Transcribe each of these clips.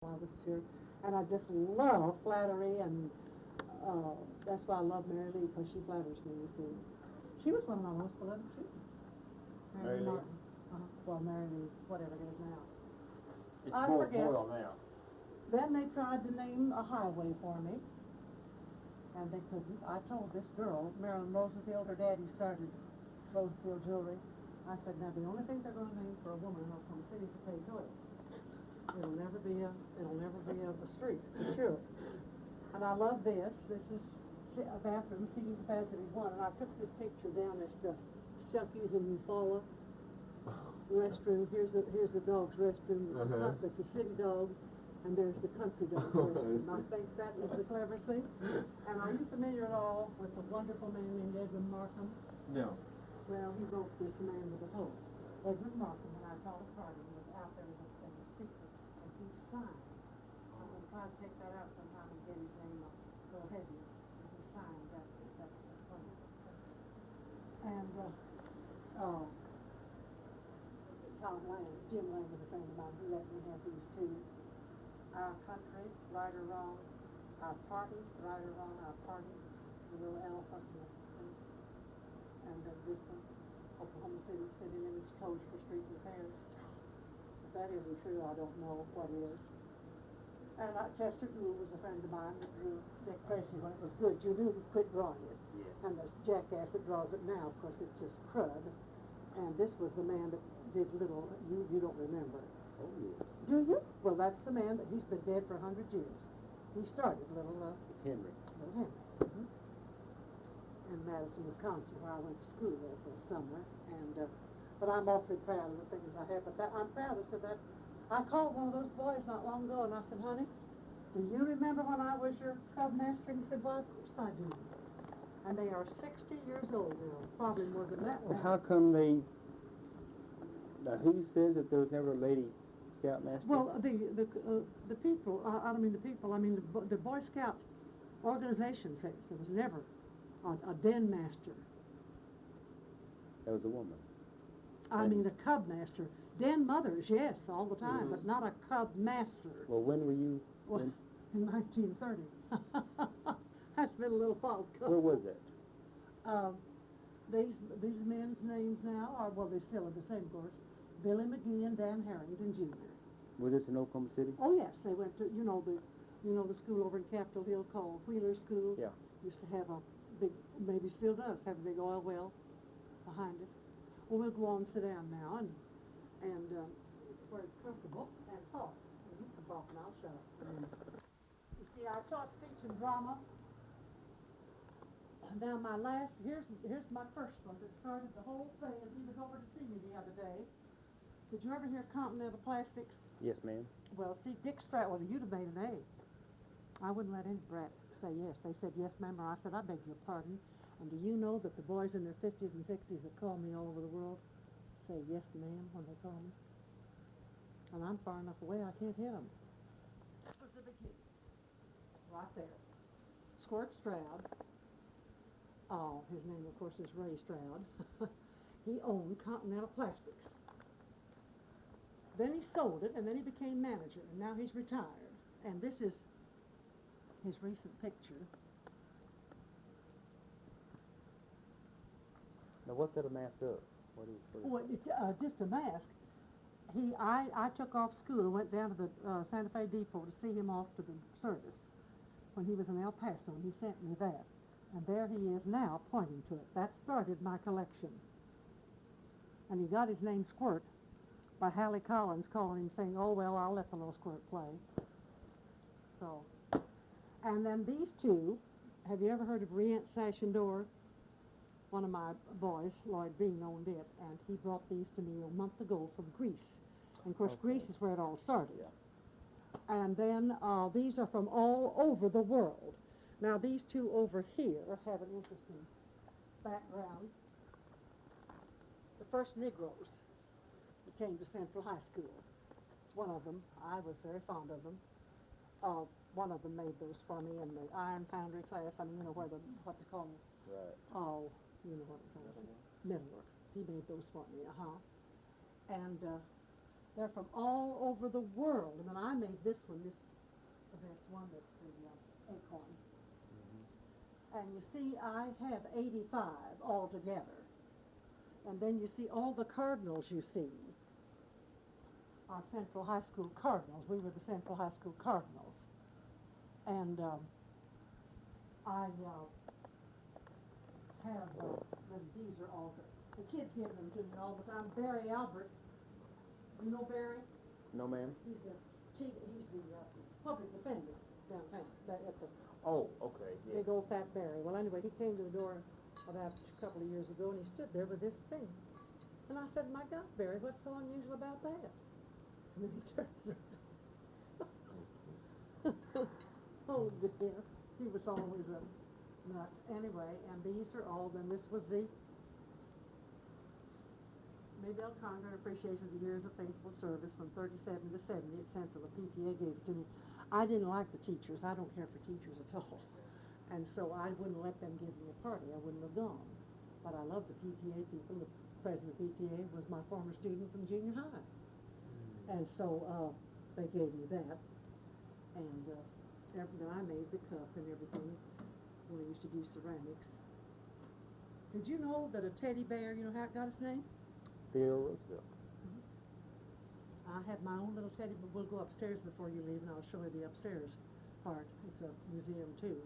I was here, and I just love flattery, and that's why I love Mary Lee, because she flatters me, you see. She was one of my most beloved students. Mary Mary Lee Lee? Martin. Well, Mary Lee, whatever it is now. It's I forget. Boyle now. Then they tried to name a highway for me, and they couldn't. I told this girl, Marilyn Rosenfield, her daddy started Rosenfield Jewelry. I said, now the only thing they're going to name for a woman in Oklahoma City is a paved oil. It'll never be a street, for sure. And I love this. This is a bathroom, seating capacity 1, and I took this picture down at Stuckey's in Eufaula restroom. Here's the dog's restroom. It's a city dog, and there's the country dog restroom. I think that is the cleverest thing. And are you familiar at all with a wonderful man named Edwin Markham? No. Well, he wrote this Man with a Hope. Edwin Markham, when I taught a party, was out there as a speaker, and he signed. I'm going to try to take that out sometime and get his name up a little heavier. And he signed that's wonderful. And Tom Lamb, Jim Lamb was a friend of mine. He let me have these two. Our country, right or wrong. Our party, right or wrong. Our party, the little elephant and then this one, Oklahoma City, sitting in its closed for street repairs. If that isn't true, I don't know what is. And Chester Gould was a friend of mine that drew Dick Tracy when it was good. You knew to quit drawing it. Yes. And the jackass that draws it now, of course, it's just crud. And this was the man that did Little, you don't remember. Oh, yes. Do you? Well, that's the man that he's been dead for 100 years. He started Little Henry. Henry. In Madison, Wisconsin, where I went to school there for a summer. And but I'm awfully proud of the things I have. But I'm proudest of that. I called one of those boys not long ago, and I said, honey, do you remember when I was your cub master? And he said, well, of course I do. And they are 60 years old now, probably more than that. Well, how come they? Now, who says that there was never a lady scoutmaster? Well, the people. I don't mean the people. I mean the Boy Scout organization says there was never a den master. That was a woman. I mean a cub master. Den mothers, yes, all the time, but not a cub master. Well, when were you? Well, in 1930. That's been a little while ago. Where was that? These men's names now are, well, they're still the same, of course. Billy McGee and Dan Harrington Jr. Was this in Oklahoma City? Oh yes, they went to the school over in Capitol Hill called Wheeler School. Yeah. Used to have a big, maybe still does have a big oil well behind it. Well, we'll go on and sit down now and where it's comfortable and talk. And you can talk and I'll shut up. You see, I taught speech and drama. Now here's my first one that started the whole thing, and he was over to see me the other day. Did you ever hear Continental Plastics? Yes, ma'am. Well, see, Dick Stratton, well, you'd have made an A. I wouldn't let any brat say yes. They said yes, ma'am, or I said, I beg your pardon. And do you know that the boys in their 50s and 60s that call me all over the world say yes, ma'am, when they call me? And I'm far enough away, I can't hit them. That was the beginning. Right there. Squirt Stroud. Oh, his name, of course, is Ray Stroud. He owned Continental Plastics. Then he sold it, and then he became manager, and now he's retired. And this is his recent picture. Now, what's that a mask of? What is? Well, it's just a mask. I took off school and went down to the Santa Fe Depot to see him off to the service when he was in El Paso, and he sent me that. And there he is now, pointing to it. That started my collection. And he got his name Squirt by Hallie Collins calling him saying, oh, well, I'll let the little squirt play. So, and then these two, have you ever heard of Riant Sash and Door? One of my boys, Lloyd Bean, owned it, and he brought these to me a month ago from Greece. And, of course, Greece is where it all started. Yeah. And then these are from all over the world. Now, these two over here have an interesting background. The first Negroes that came to Central High School. One of them, I was very fond of them. One of them made those for me in the iron foundry class. I mean, you know, what they call them. Right. Oh, you know what it calls. Metalwork. He made those for me, And They're from all over the world. And then I made this one, this one that's the acorn. And you see, I have 85 altogether. And then you see all the cardinals you see are Central High School Cardinals. We were the Central High School Cardinals. And I have, these are all, the kids give them to me all the time. Barry Albert, you know Barry? No, ma'am. He's the public defender downtown at the Oh, okay, yes. big old fat Barry. Well, anyway, he came to the door about a couple of years ago, and he stood there with this thing. And I said, my God, Barry, what's so unusual about that? And then he turned around. Oh, dear. He was always a nut. Anyway, and these are all, then this was the Maybelle Conger Appreciation of the Years of Faithful Service from 37 to 70 at Central. The PTA gave it to me. I didn't like the teachers. I don't care for teachers at all. And so I wouldn't let them give me a party. I wouldn't have gone. But I love the PTA people. The president of the PTA was my former student from junior high. And so they gave me that. And then I made the cup and everything when I used to do ceramics. Did you know that a teddy bear, you know how it got its name? Theodore Roosevelt. I have my own little teddy, but we'll go upstairs before you leave, and I'll show you the upstairs part. It's a museum, too.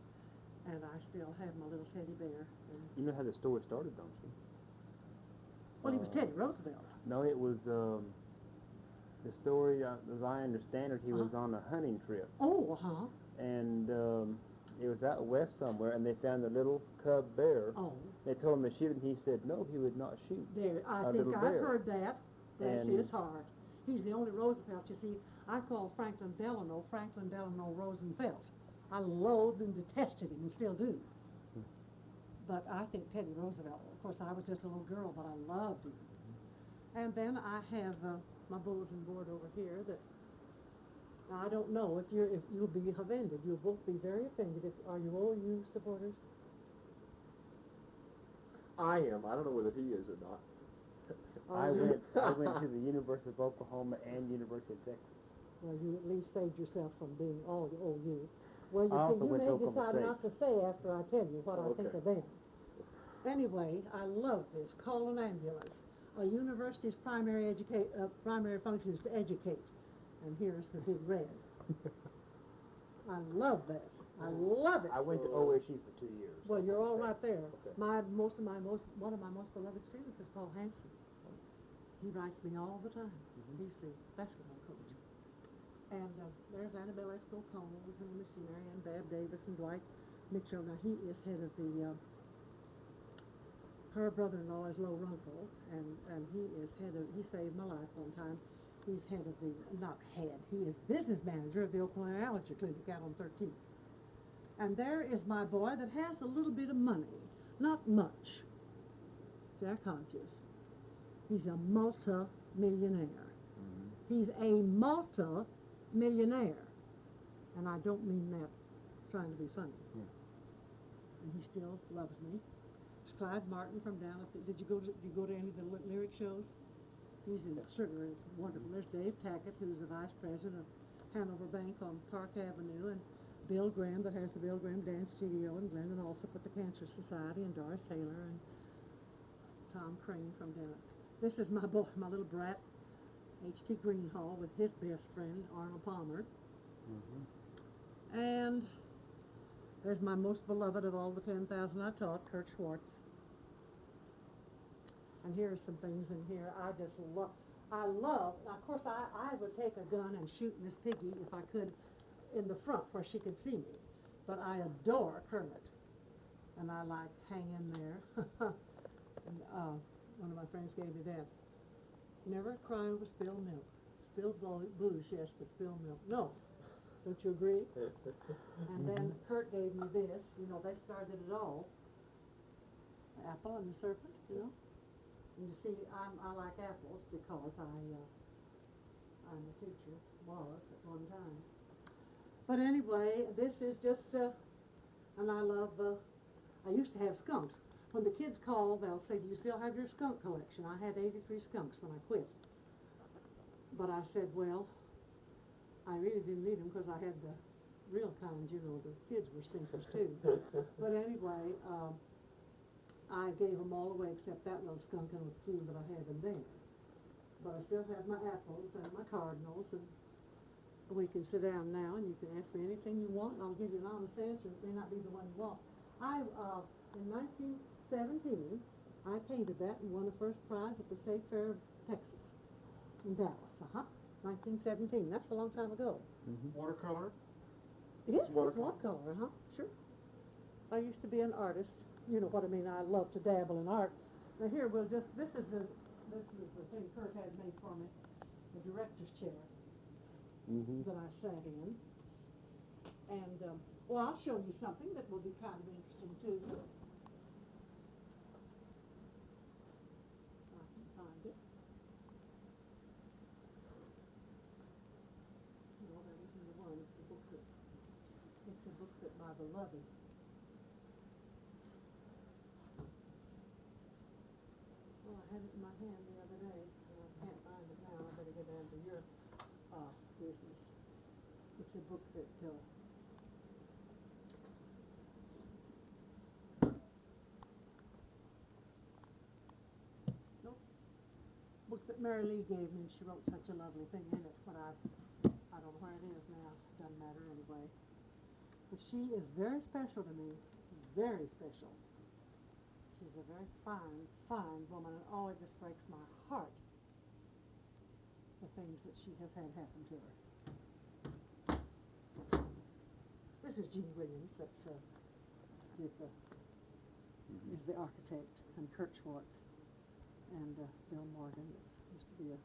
And I still have my little teddy bear. And You know how the story started, don't you? well, he was Teddy Roosevelt. No, it was, the story, as I understand it, he was on a hunting trip. Oh, uh-huh. And it was out west somewhere, and they found a little cub bear. Oh. They told him to shoot it, and he said no, he would not shoot There, I a think little I've bear. heard that. Bless And- his heart. He's the only Roosevelt, you see. I call Franklin Delano Rosenfeld. I loathed and detested him and still do. But I think Teddy Roosevelt, of course, I was just a little girl, but I loved him. And then I have my bulletin board over here that, now I don't know if you'll be offended. You'll both be very offended. Are you OU supporters? I am. I don't know whether he is or not. I went to the University of Oklahoma and University of Texas. Well, you at least saved yourself from being all OU. Well, you I see, also you went may to Oklahoma decide State. not to say after I tell you what I think Okay. of them. Anyway, I love this. Call an ambulance. A university's primary function is to educate. And here's the big red. I love that. I love it. I went to OSU for 2 years. Well, you're all right there. Okay. One of my most beloved students is Paul Hansen. He writes me all the time. He's the basketball coach. And there's Annabelle Esco Coles and the missionary, and Bab Davis and Dwight Mitchell. Now he is head of the. Her brother-in-law is Lo Runkle, and he is head of. He saved my life one time. He's head of the, not head. He is business manager of the Oakland Allergy Clinic out on 13th. And there is my boy that has a little bit of money, not much. Jack Hodges. He's a multi-millionaire. He's a multi-millionaire. And I don't mean that trying to be funny. And he still loves me. It's Clyde Martin from down at did you go to any of the lyric shows? He's in sugar. It's wonderful. There's Dave Tackett, who's the vice president of Hanover Bank on Park Avenue, and Bill Graham, that has the Bill Graham Dance Studio in Glendon, also put the Cancer Society, and Doris Taylor, and Tom Crane from down. This is my boy, my little brat, H.T. Greenhall, with his best friend, Arnold Palmer. And there's my most beloved of all the 10,000 I taught, Kurt Schwartz. And here are some things in here I just love. I love, now of course I would take a gun and shoot Miss Piggy if I could in the front where she could see me. But I adore Kermit. And I like hang in there. And, one of my friends gave me that. Never cry over spilled milk. Spilled booze, yes, but spilled milk. No. Don't you agree? And then Kurt gave me this. You know, they started it all. The apple and the serpent, you know. And you see, I like apples because I'm a teacher, was at one time. But anyway, this is just, and I love, I used to have skunks. When the kids call, they'll say, do you still have your skunk collection? I had 83 skunks when I quit. But I said, well, I really didn't need them because I had the real kind, you know, the kids were stinkers too. But anyway, I gave them all away except that little skunk and the food that I had in there. But I still have my apples and my cardinals, and we can sit down now and you can ask me anything you want and I'll give you an honest answer. It may not be the one you want. In 1917, I painted that and won the first prize at the State Fair of Texas in Dallas. 1917. That's a long time ago. Mm-hmm. Watercolor? Yes, It's it's watercolor. watercolor, sure. I used to be an artist. You know what I mean? I love to dabble in art. Now here, this is the thing Kurt had made for me, the director's chair Mm-hmm. that I sat in. And, well, I'll show you something that will be kind of interesting to you. I can find it. No, that isn't the one. It's a book that my beloved. Well, I had it in my hand the other day, and I can't find it now. I better go down to your business. It's a book that book that Mary Lee gave me, and she wrote such a lovely thing in it. But I don't know where it is now. Doesn't matter anyway. But she is very special to me. Very special. She's a very fine, fine woman, and oh, it just breaks my heart, the things that she has had happen to her. This is Jean Williams that is the architect, and Kurt Schwartz, and Bill Morgan that used to be a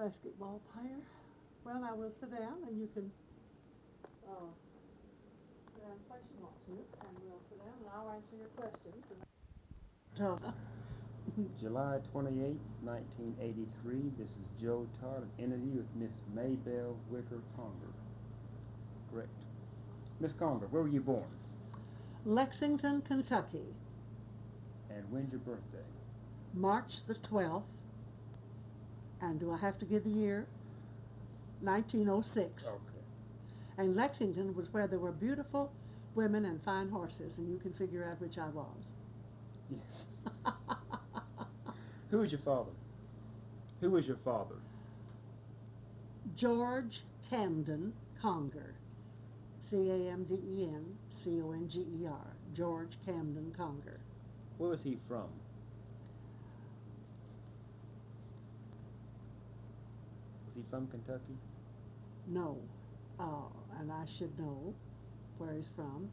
basketball player. Well, I will sit down, and you can sit down in place you want to, and we'll sit down, and I'll answer your questions. July 28, 1983. This is Joe Todd, an interview with Miss Maybelle Conger. Correct. Miss Conger, where were you born? Lexington, Kentucky, And when's your birthday? March the 12th. And do I have to give the year? 1906. Okay. And Lexington was where there were beautiful women and fine horses, and you can figure out which I was. Yes. Who was your father? Who was your father? George Camden Conger. Camden Conger. George Camden Conger. Where was he from? Was he from Kentucky? No. And I should know where he's from.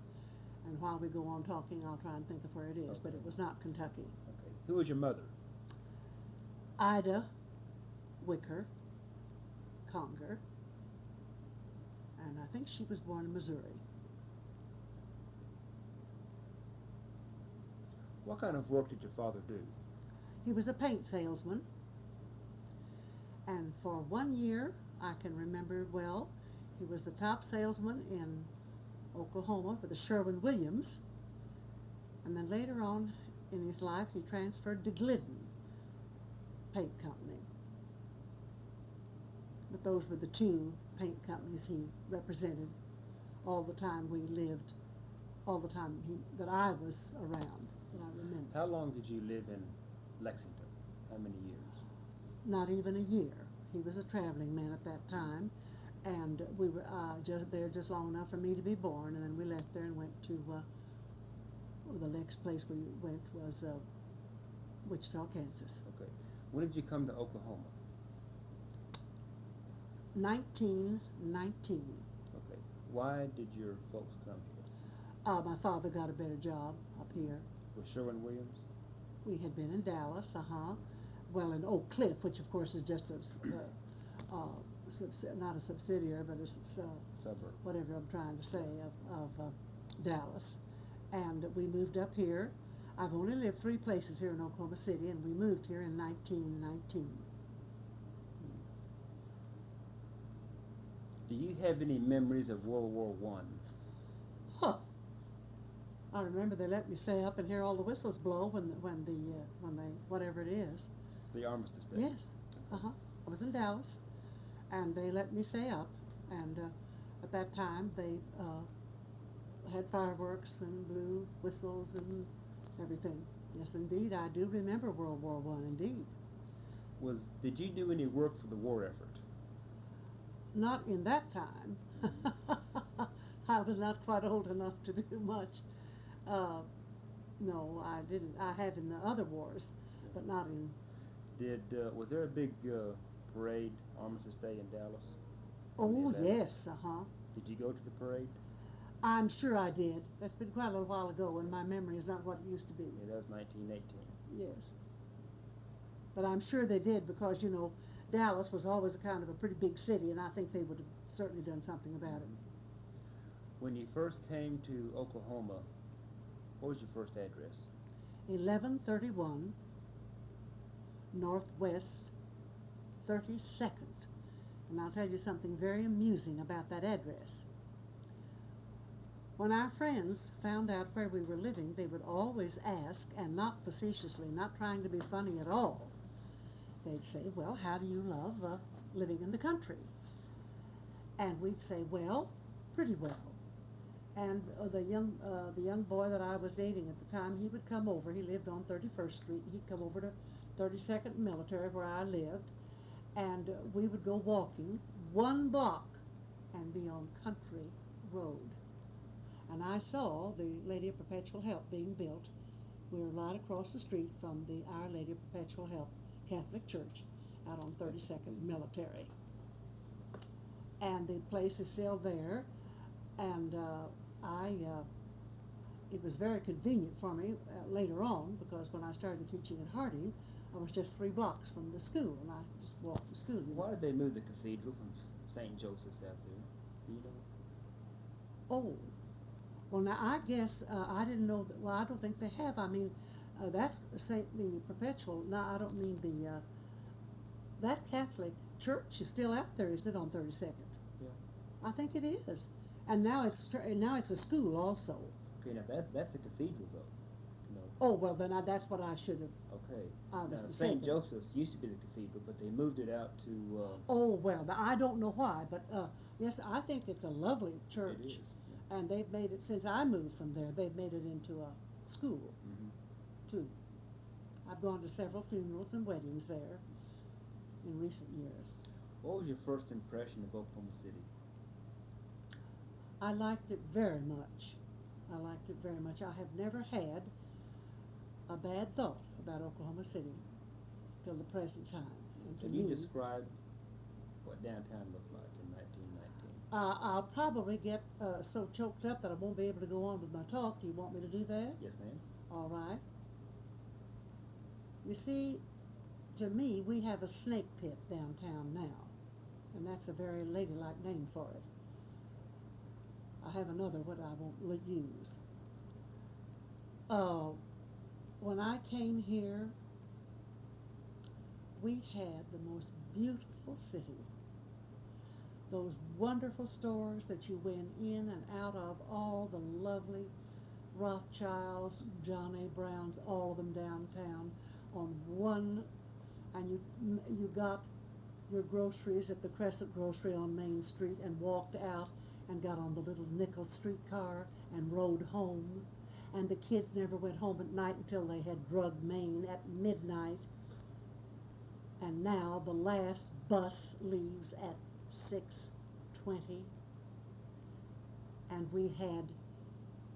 And while we go on talking, I'll try and think of where it is, but Okay. it was not Kentucky. Okay. Who was your mother? Ida Wicker Conger. And I think she was born in Missouri. What kind of work did your father do? He was a paint salesman. And for 1 year, I can remember well, he was the top salesman in Oklahoma for the Sherwin-Williams. And then later on in his life, he transferred to Glidden Paint Company. But those were the two paint companies he represented all the time we lived, all the time that I was around, that I remember. How long did you live in Lexington? How many years? Not even a year. He was a traveling man at that time, and we were just there just long enough for me to be born, and then we left there and went to the next place we went was Wichita, Kansas. Okay. When did you come to Oklahoma? 1919. Okay. Why did your folks come here? My father got a better job up here. With Sherwin-Williams? We had been in Dallas, well, in Oak Cliff, which of course is just not a subsidiary, but a Suburb. whatever I'm trying to say, of Dallas. And we moved up here. I've only lived 3 places here in Oklahoma City, and we moved here in 1919. Do you have any memories of World War I? Huh. I remember they let me stay up and hear all the whistles blow when they whatever it is. The Armistice Day? Yes. I was in Dallas, and they let me stay up. And at that time, they had fireworks and blew whistles and everything. Yes, indeed, I do remember World War One. Indeed, Did you do any work for the war effort? not in that time. I was not quite old enough to do much. Uh, no, I didn't. I have in the other wars, but not in. Was there a big parade, Armistice Day in Dallas? Oh, On the 11th? yes, uh-huh. Did you go to the parade? I'm sure I did. That's been quite a little while ago, and my memory is not what it used to be. Yeah, that was 1918. Yes. But I'm sure they did because, you know, Dallas was always a kind of a pretty big city, and I think they would have certainly done something about it. When you first came to Oklahoma, what was your first address? 1131 Northwest 32nd. And I'll tell you something very amusing about that address. When our friends found out where we were living, they would always ask, and not facetiously, not trying to be funny at all, they'd say, well, how do you love living in the country? And we'd say, well, pretty well. And the young boy that I was dating at the time, he would come over. He lived on 31st Street. He'd come over to 32nd Military where I lived, and we would go walking 1 block and be on Country Road. And I saw the Lady of Perpetual Help being built. We were right across the street from the Our Lady of Perpetual Help Catholic Church out on 32nd Military. And the place is still there, and it was very convenient for me later on, because when I started teaching at Harding, I was just 3 blocks from the school, and I just walked to school. Why did they move the cathedral from St. Joseph's out there? Do you know? Oh, well, now I guess I didn't know that. Well, I don't think they have. I mean, that the Perpetual. No, I don't mean the that Catholic church is still out there, isn't it, on 32nd? Yeah. I think it is, and now it's a school also. Okay, now that's a cathedral though. No. Oh well, then that's what I should have. Okay. I was Now, mistaken. St. Joseph's used to be the cathedral, but they moved it out to. Oh well, now, I don't know why, but yes, I think it's a lovely church. It is. And they've made it, since I moved from there, they've made it into a school, too. I've gone to several funerals and weddings there in recent years. What was your first impression of Oklahoma City? I liked it very much. I liked it very much. I have never had a bad thought about Oklahoma City till the present time. And to Can you me, describe what downtown looked like in 1919? I'll probably get so choked up that I won't be able to go on with my talk. Do you want me to do that? Yes, ma'am. All right. You see, to me, we have a snake pit downtown now, and that's a very ladylike name for it. I have another what I won't use. When I came here, we had the most beautiful city. Those wonderful stores that you went in and out of, all the lovely Rothschilds, John A. Browns, all of them downtown on one, and you got your groceries at the Crescent Grocery on Main Street and walked out and got on the little nickel streetcar and rode home, and the kids never went home at night until they had drugged Maine at midnight, and now the last bus leaves at 6:20, and we had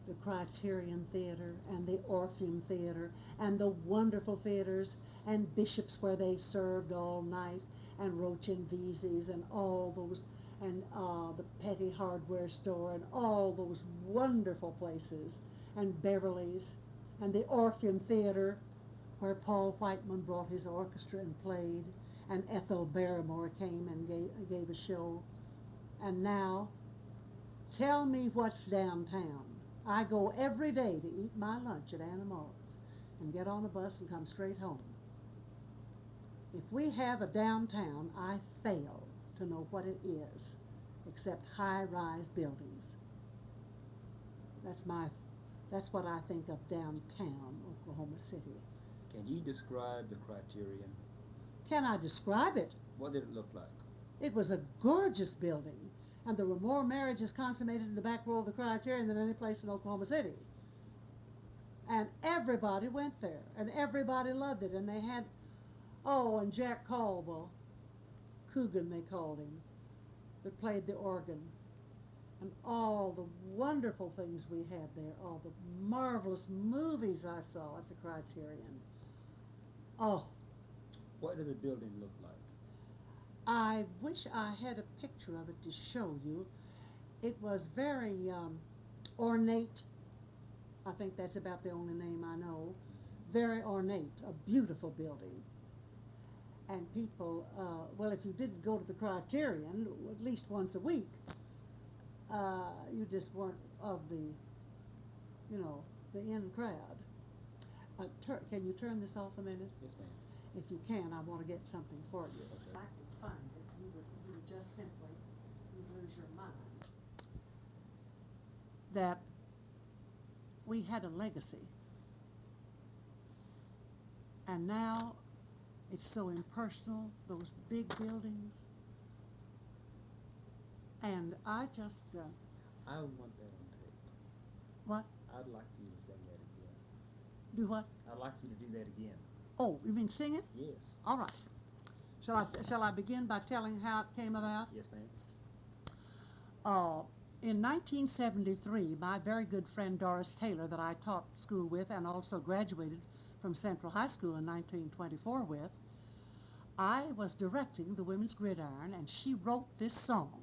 the Criterion Theater and the Orpheum Theater and the wonderful theaters and Bishop's where they served all night, and Roach and Vesey's and all those, and the Petty Hardware Store and all those wonderful places, and Beverly's and the Orpheum Theater where Paul Whiteman brought his orchestra and played, and Ethel Barrymore came and gave a show. And now, tell me what's downtown. I go every day to eat my lunch at Anna Moore's and get on a bus and come straight home. If we have a downtown, I fail to know what it is, except high-rise buildings. That's what I think of downtown Oklahoma City. Can you describe the Criterion? Can I describe it? What did it look like? It was a gorgeous building, and there were more marriages consummated in the back row of the Criterion than any place in Oklahoma City. And everybody went there, and everybody loved it, and they had, oh, and Jack Caldwell, Coogan they called him, that played the organ, and all the wonderful things we had there, all the marvelous movies I saw at the Criterion. Oh, What did the building look like? I wish I had a picture of it to show you. It was very ornate. I think that's about the only name I know. Very ornate, a beautiful building. And people, well, if you didn't go to the Criterion at least once a week, you just weren't of the, you know, the in crowd. Can you turn this off a minute? Yes, ma'am. If you can, I want to get something for you. Okay. If I could find it, you would just simply lose your mind. That we had a legacy. And now it's so impersonal, those big buildings. And I just, I want that on tape. what? I'd like for you to sing that again. Do what? I'd like for you to do that again. Oh, you mean sing it? Yes. All right. Shall I begin by telling how it came about? Yes, ma'am. In 1973, my very good friend Doris Taylor, that I taught school with and also graduated from Central High School in 1924 with, I was directing the Women's Gridiron, and she wrote this song.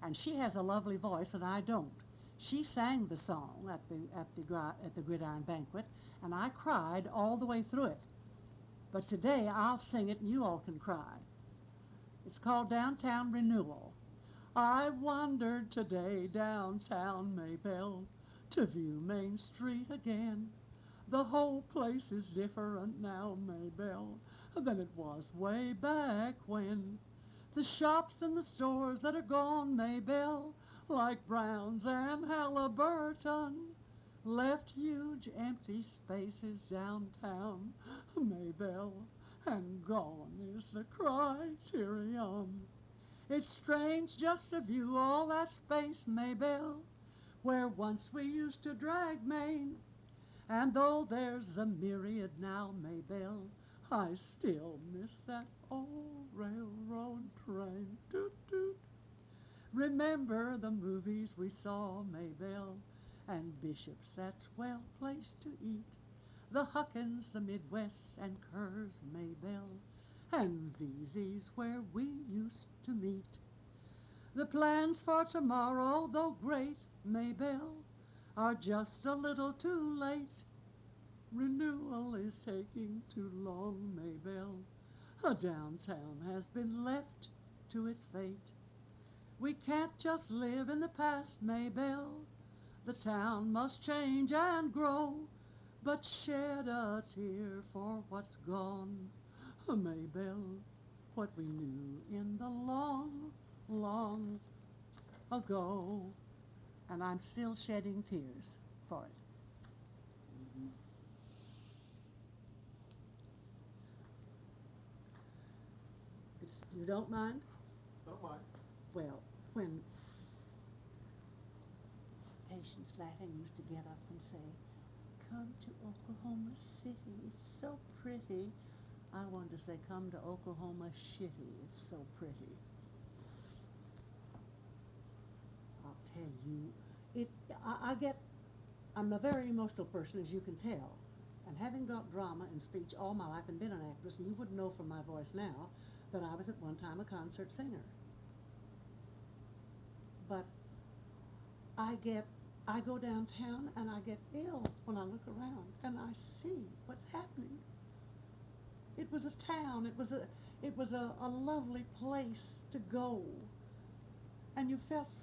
And she has a lovely voice, and I don't. She sang the song at the Gridiron Banquet, and I cried all the way through it. But today I'll sing it, and you all can cry. It's called Downtown Renewal. I wandered today downtown Maybelle to view Main Street again. The whole place is different now, Maybelle, than it was way back when. The shops and the stores that are gone, Maybelle, like Brown's and Halliburton, left huge empty spaces downtown, Maybelle, and gone is the Criterion. It's strange just to view all that space, Maybelle, where once we used to drag Main. And though there's the myriad now, Maybelle, I still miss that old railroad train. Doot, doot. Remember the movies we saw, Maybelle, and Bishop's, that's well placed to eat. The Huckins, the Midwest, and Kerr's, Maybelle, and VZ's where we used to meet. The plans for tomorrow, though great, Maybelle, are just a little too late. Renewal is taking too long, Maybelle. A downtown has been left to its fate. We can't just live in the past, Maybelle. The town must change and grow, but shed a tear for what's gone, Maybelle, what we knew in the long, long ago. And I'm still shedding tears for it. Mm-hmm. You don't mind? Don't mind. Well, when Patience Latin used to get up and say, "Come to Oklahoma City, it's so pretty," I wanted to say, "Come to Oklahoma Shitty, it's so pretty." I'll tell you, I'm a very emotional person, as you can tell. And having taught drama and speech all my life and been an actress, and you wouldn't know from my voice now that I was at one time a concert singer. But I go downtown and I get ill when I look around and I see what's happening. It was a town, it was a lovely place to go. And you just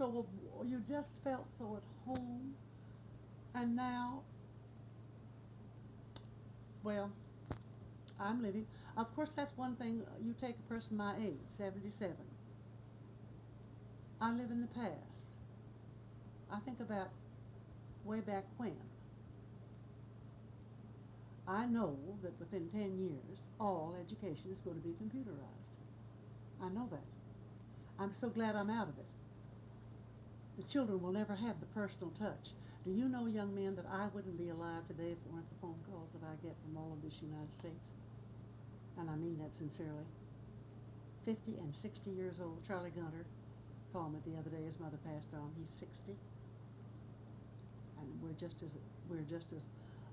felt so at home. And now, well, I'm living. Of course, that's one thing. You take a person my age, 77. I live in the past. I think about way back when. I know that within 10 years, all education is going to be computerized. I know that. I'm so glad I'm out of it. The children will never have the personal touch. Do you know, young men, that I wouldn't be alive today if it weren't the phone calls that I get from all of this United States? And I mean that sincerely. 50 and 60 years old, Charlie Gunter called me the other day. His mother passed on. He's 60. And we're just as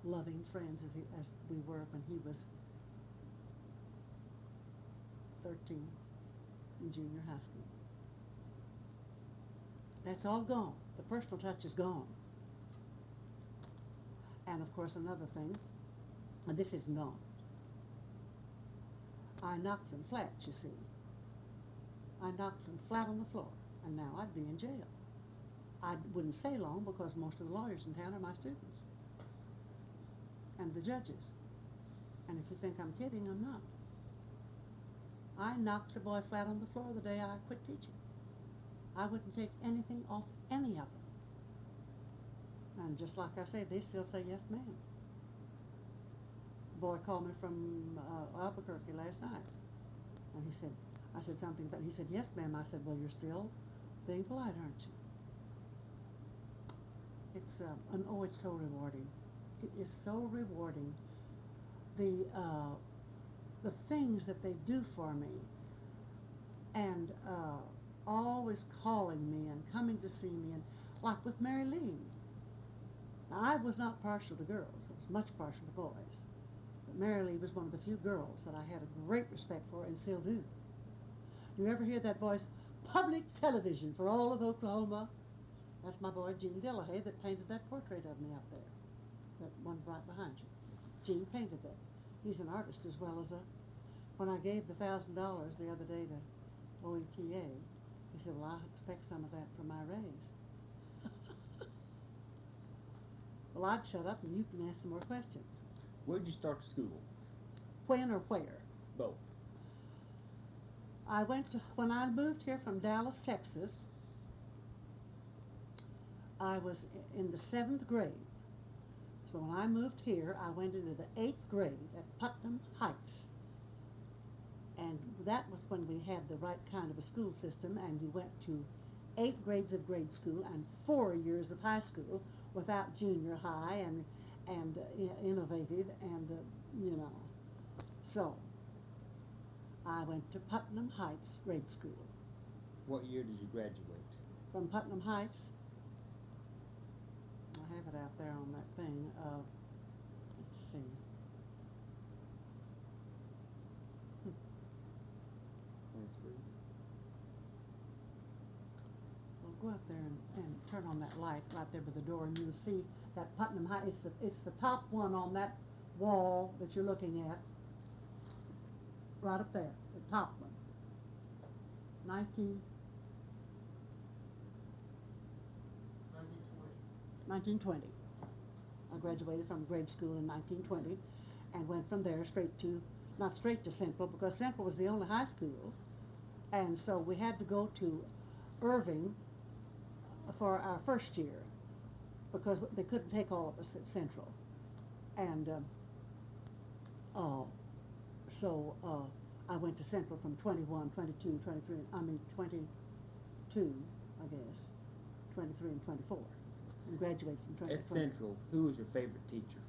loving friends as we were when he was 13 in junior high school. That's all gone. The personal touch is gone. And of course another thing, and this isn't gone. I knocked them flat, you see. I knocked them flat on the floor, and now I'd be in jail. I wouldn't stay long because most of the lawyers in town are my students. And the judges. And if you think I'm kidding, I'm not. I knocked a boy flat on the floor the day I quit teaching. I wouldn't take anything off any of them. And just like I say, they still say, yes, ma'am. A boy called me from Albuquerque last night. And he said, I said something, but he said, yes, ma'am. I said, well, you're still being polite, aren't you? It's so rewarding. It is so rewarding. The things that they do for me, and always calling me and coming to see me, and like with Mary Lee. Now, I was not partial to girls. I was much partial to boys. But Mary Lee was one of the few girls that I had a great respect for and still do. You ever hear that voice? Public television for all of Oklahoma. That's my boy Gene Delahaye that painted that portrait of me up there. That one right behind you. Gene painted that. He's an artist as well as a... When I gave the $1,000 the other day to OETA, he said, well, I expect some of that for my raise. Well, I'd shut up and you can ask some more questions. Where did you start school? When or where? Both. When I moved here from Dallas, Texas, I was in the 7th grade. So when I moved here, I went into the 8th grade at Putnam Heights. And that was when we had the right kind of a school system, and you went to 8 grades of grade school and 4 years of high school without junior high and innovative and, you know. So I went to Putnam Heights grade school. What year did you graduate? From Putnam Heights, I have it out there on that thing. Let's see. 23. Well, go out there and turn on that light right there by the door, and you'll see that Putnam Heights. It's the top one on that wall that you're looking at. Right up there, the top one. 1920. I graduated from grade school in 1920 and went from there not straight to Central, because Central was the only high school, and so we had to go to Irving for our first year because they couldn't take all of us at Central. And so I went to Central from 21, 22, 23, 22, I guess, 23 and 24. And graduated from 20. At Central, who was your favorite teacher?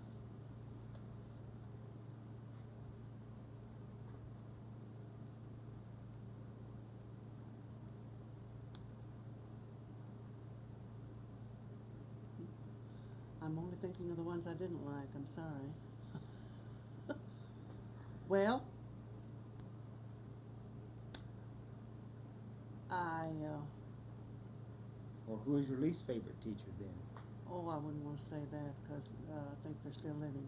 I'm only thinking of the ones I didn't like. I'm sorry. Well, Or who was your least favorite teacher then? Oh, I wouldn't want to say that because I think they're still living.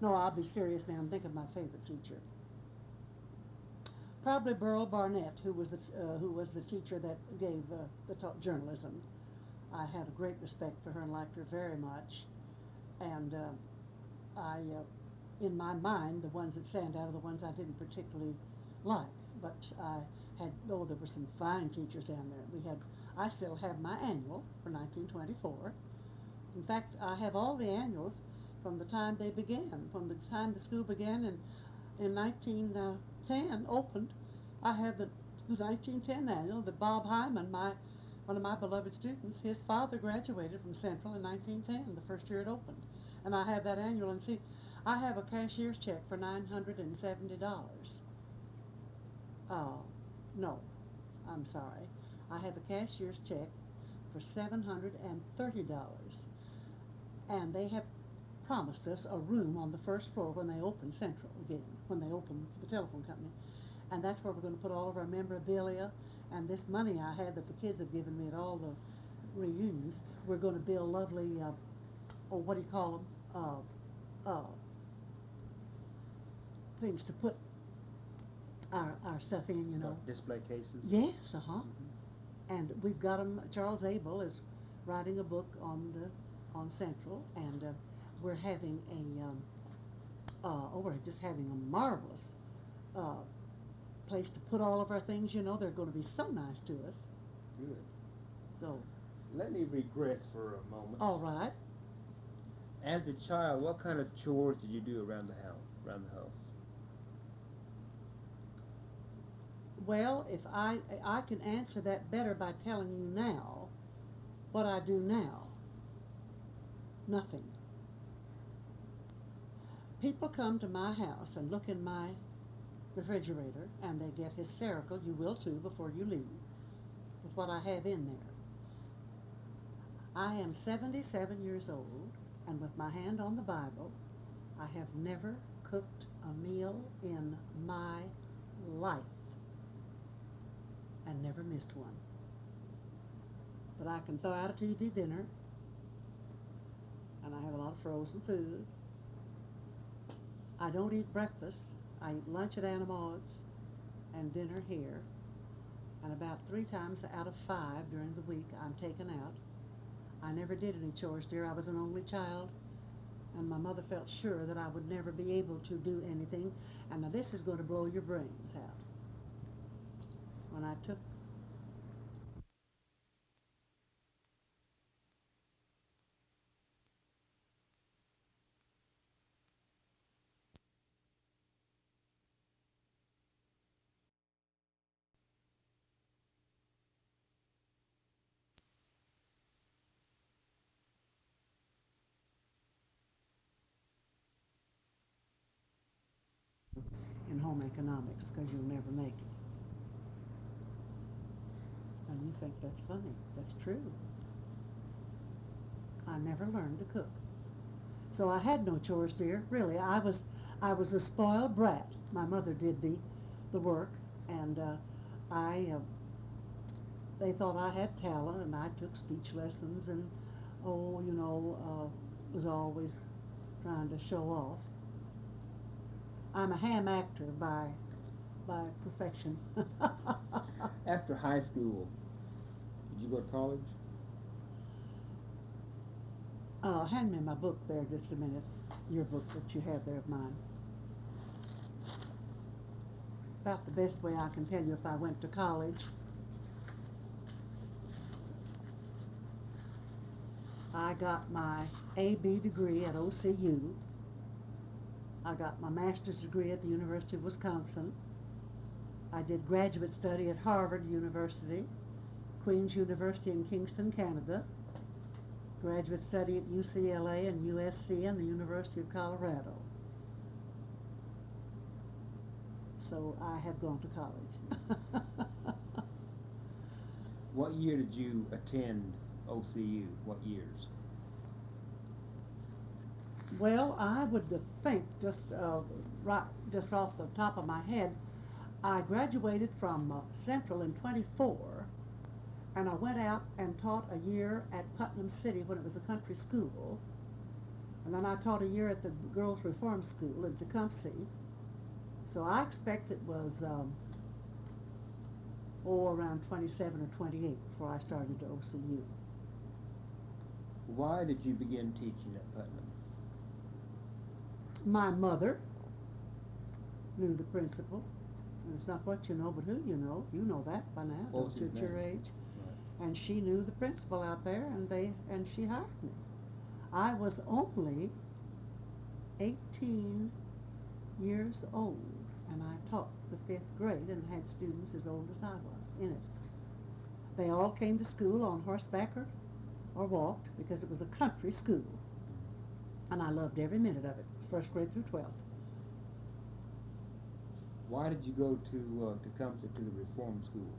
No, I'll be serious now. I'm thinking of my favorite teacher. Probably Burl Barnett, who was the teacher that gave taught journalism. I had a great respect for her and liked her very much. And in my mind, the ones that stand out are the ones I didn't particularly like. But there were some fine teachers down there. I still have my annual for 1924. In fact, I have all the annuals from the time they began, from the time the school began in 19 1910 opened. I had the 1910 annual that Bob Hyman, one of my beloved students, his father graduated from Central in 1910, the first year it opened. And I have that annual, and see, I have a cashier's check for $970. No, I'm sorry. I have a cashier's check for $730. And they have promised us a room on the first floor when they open Central again, when they open the telephone company. And that's where we're going to put all of our memorabilia. And this money I had that the kids have given me at all the reunions, we're going to build lovely, what do you call them? Things to put our stuff in, you know. Like display cases? Yes, And we've got them. Charles Abel is writing a book on Central, and we're having we're just having a marvelous place to put all of our things. You know, they're going to be so nice to us. Good. So. Let me regress for a moment. All right. As a child, what kind of chores did you do around the house? Well, if I can answer that better by telling you now what I do now. Nothing. People come to my house and look in my refrigerator and they get hysterical. You will too before you leave with what I have in there. I am 77 years old, and with my hand on the Bible, I have never cooked a meal in my life and never missed one. But I can throw out a TV dinner, and I have a lot of frozen food. I don't eat breakfast. I eat lunch at Anna Maud's and dinner here. And about 3 times out of 5 during the week I'm taken out. I never did any chores, dear. I was an only child, and my mother felt sure that I would never be able to do anything. And now this is going to blow your brains out. When I took in home economics, because you'll never make it. And you think that's funny. That's true. I never learned to cook. So I had no chores, dear. Really, I was a spoiled brat. My mother did the work, and they thought I had talent, and I took speech lessons, and was always trying to show off. I'm a ham actor by profession. After high school, did you go to college? Hand me my book there just a minute, your book that you have there of mine. About the best way I can tell you if I went to college. I got my A.B. degree at OCU. I got my master's degree at the University of Wisconsin. I did graduate study at Harvard University, Queen's University in Kingston, Canada, graduate study at UCLA and USC and the University of Colorado. So I have gone to college. What year did you attend OCU? What years? Well, I would think just off the top of my head, I graduated from Central in 24, and I went out and taught a year at Putnam City when it was a country school, and then I taught a year at the Girls Reform School in Tecumseh. So I expect it was around 27 or 28 before I started to OCU. Why did you begin teaching at Putnam? My mother knew the principal. And it's not what you know, but who you know. You know that by now, What was don't you, his at your name? age? Right. And she knew the principal out there, and she hired me. I was only 18 years old, and I taught the 5th grade and had students as old as I was in it. They all came to school on horseback or walked because it was a country school. And I loved every minute of it, 1st grade through 12th. Why did you go to Tecumseh to the reform school?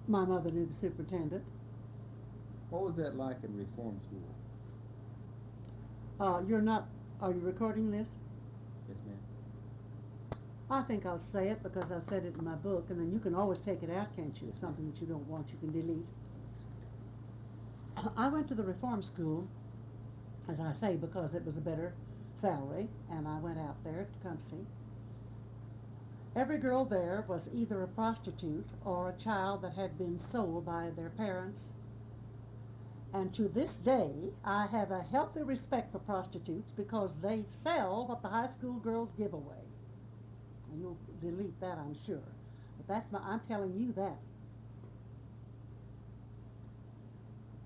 My mother knew the superintendent. What was that like in reform school? Are you recording this? Yes, ma'am. I think I'll say it because I've said it in my book, and then you can always take it out, can't you? If something that you don't want, you can delete. I went to the reform school, as I say, because it was a better salary, and I went out there to come see. Every girl there was either a prostitute or a child that had been sold by their parents. And to this day, I have a healthy respect for prostitutes because they sell what the high school girls give away. And you'll delete that, I'm sure. But I'm telling you that.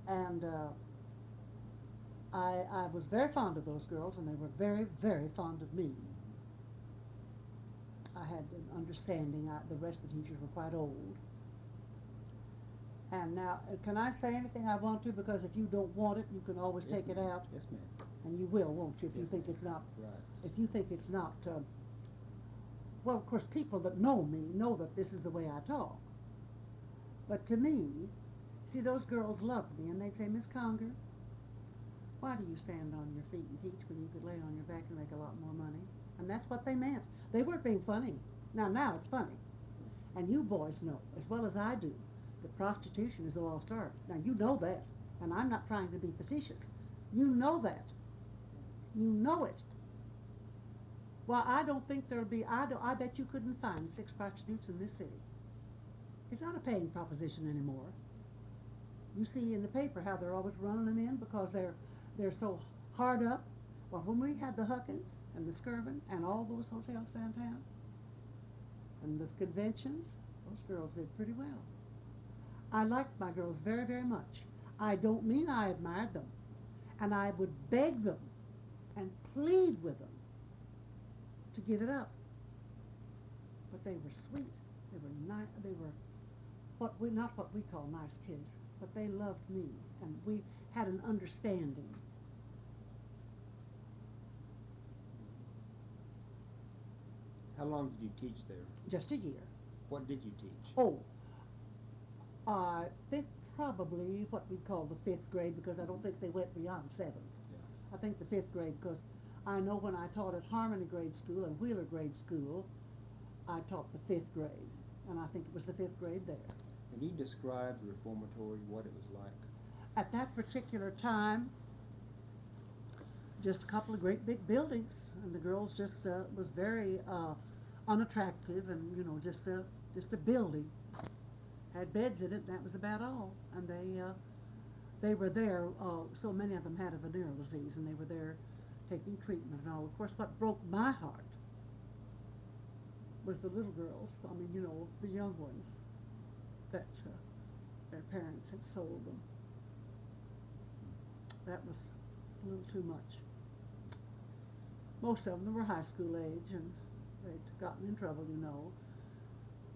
And I was very fond of those girls, and they were very, very fond of me. I had an understanding. The rest of the teachers were quite old. And now, can I say anything I want to? Because if you don't want it, you can always Yes, take it ma'am. out. Yes, ma'am. And you will, won't you, if you Yes, think ma'am. it's not, Right. if you think it's not, well, of course, people that know me know that this is the way I talk. But to me, see, those girls loved me, and they'd say, Miss Conger, why do you stand on your feet and teach when you could lay on your back and make a lot more money? And that's what they meant. They weren't being funny. Now it's funny. And you boys know, as well as I do, that prostitution is a lost art. Now, you know that, and I'm not trying to be facetious. You know that. You know it. Well, I don't think there'll be, I bet you couldn't find 6 prostitutes in this city. It's not a paying proposition anymore. You see in the paper how they're always running them in because they're so hard up. Well, when we had the Huckins and the Skirvin and all those hotels downtown and the conventions, those girls did pretty well. I liked my girls very, very much. I don't mean I admired them. And I would beg them and plead with them to give it up. But they were sweet. They were nice. They were not what we call nice kids, but they loved me, and we had an understanding. How long did you teach there? Just a year. What did you teach? Oh, I think probably what we call the 5th grade, because I don't think they went beyond 7th. Yeah. I think the 5th grade, because I know when I taught at Harmony Grade School and Wheeler Grade School, I taught the 5th grade, and I think it was the 5th grade there. Can you describe the reformatory, what it was like? At that particular time, just a couple of great big buildings, and the girls just was very unattractive, and just a building. Had beds in it, and that was about all. And they were there. So many of them had a venereal disease, and they were there taking treatment and all. Of course, what broke my heart was the little girls. I mean, the young ones that their parents had sold them. That was a little too much. Most of them were high school age, and they'd gotten in trouble,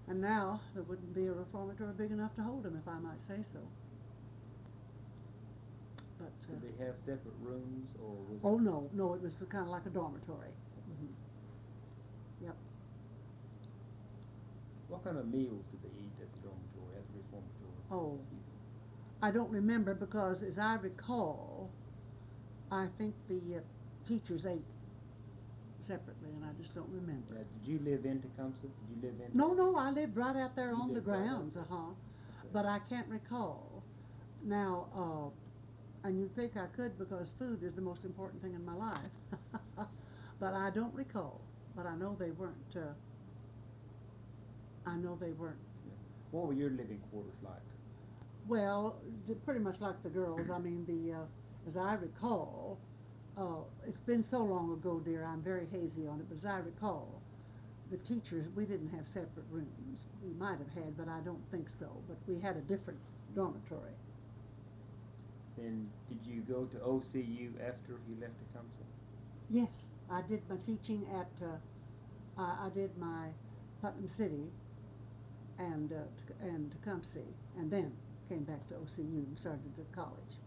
And now there wouldn't be a reformatory big enough to hold them, if I might say so. But Did they have separate rooms, or was oh no, it was kind of like a dormitory. Mm-hmm. Yep. What kind of meals did they eat at the dormitory, at the reformatory? Oh, I don't remember because, as I recall, I think the teachers ate separately, and I just don't remember. Did you live in Tecumseh? Did you live in? No, I lived right out there You on the lived right out grounds, there. Okay. Okay. But I can't recall. Now, and you'd think I could because food is the most important thing in my life. But I don't recall. But I know they weren't. What were your living quarters like? Well, pretty much like the girls. I mean, as I recall, it's been so long ago, dear, I'm very hazy on it, but as I recall, the teachers, we didn't have separate rooms. We might have had, but I don't think so. But we had a different dormitory. Then did you go to OCU after you left Tecumseh? Yes, I did my teaching at I did my Putnam City and Tecumseh, and then came back to OCU and started at college.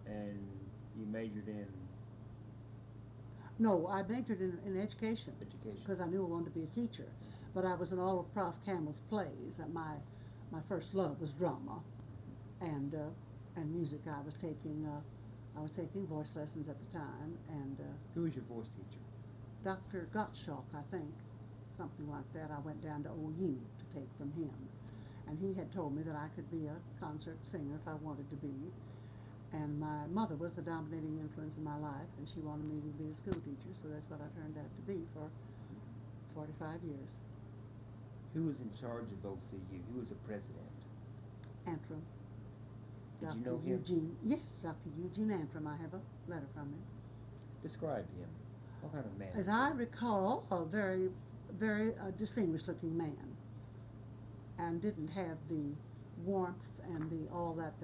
And you majored in No, I majored in education education. because I knew I wanted to be a teacher. But I was in all of Prof. Campbell's plays. My first love was drama, and music. I was taking voice lessons at the time, and Who was your voice teacher? Dr. Gottschalk, I think, something like that. I went down to OU to take from him, and he had told me that I could be a concert singer if I wanted to be. And my mother was the dominating influence in my life, and she wanted me to be a school teacher, so that's what I turned out to be for 45 years. Who was in charge of OCU? Who was the president? Antrim. Did Dr. you know him? Eugene, yes, Dr. Eugene Antrim. I have a letter from him. Describe him. What kind of man? As is I he? recall, a very, very distinguished-looking man, and didn't have the warmth and the all that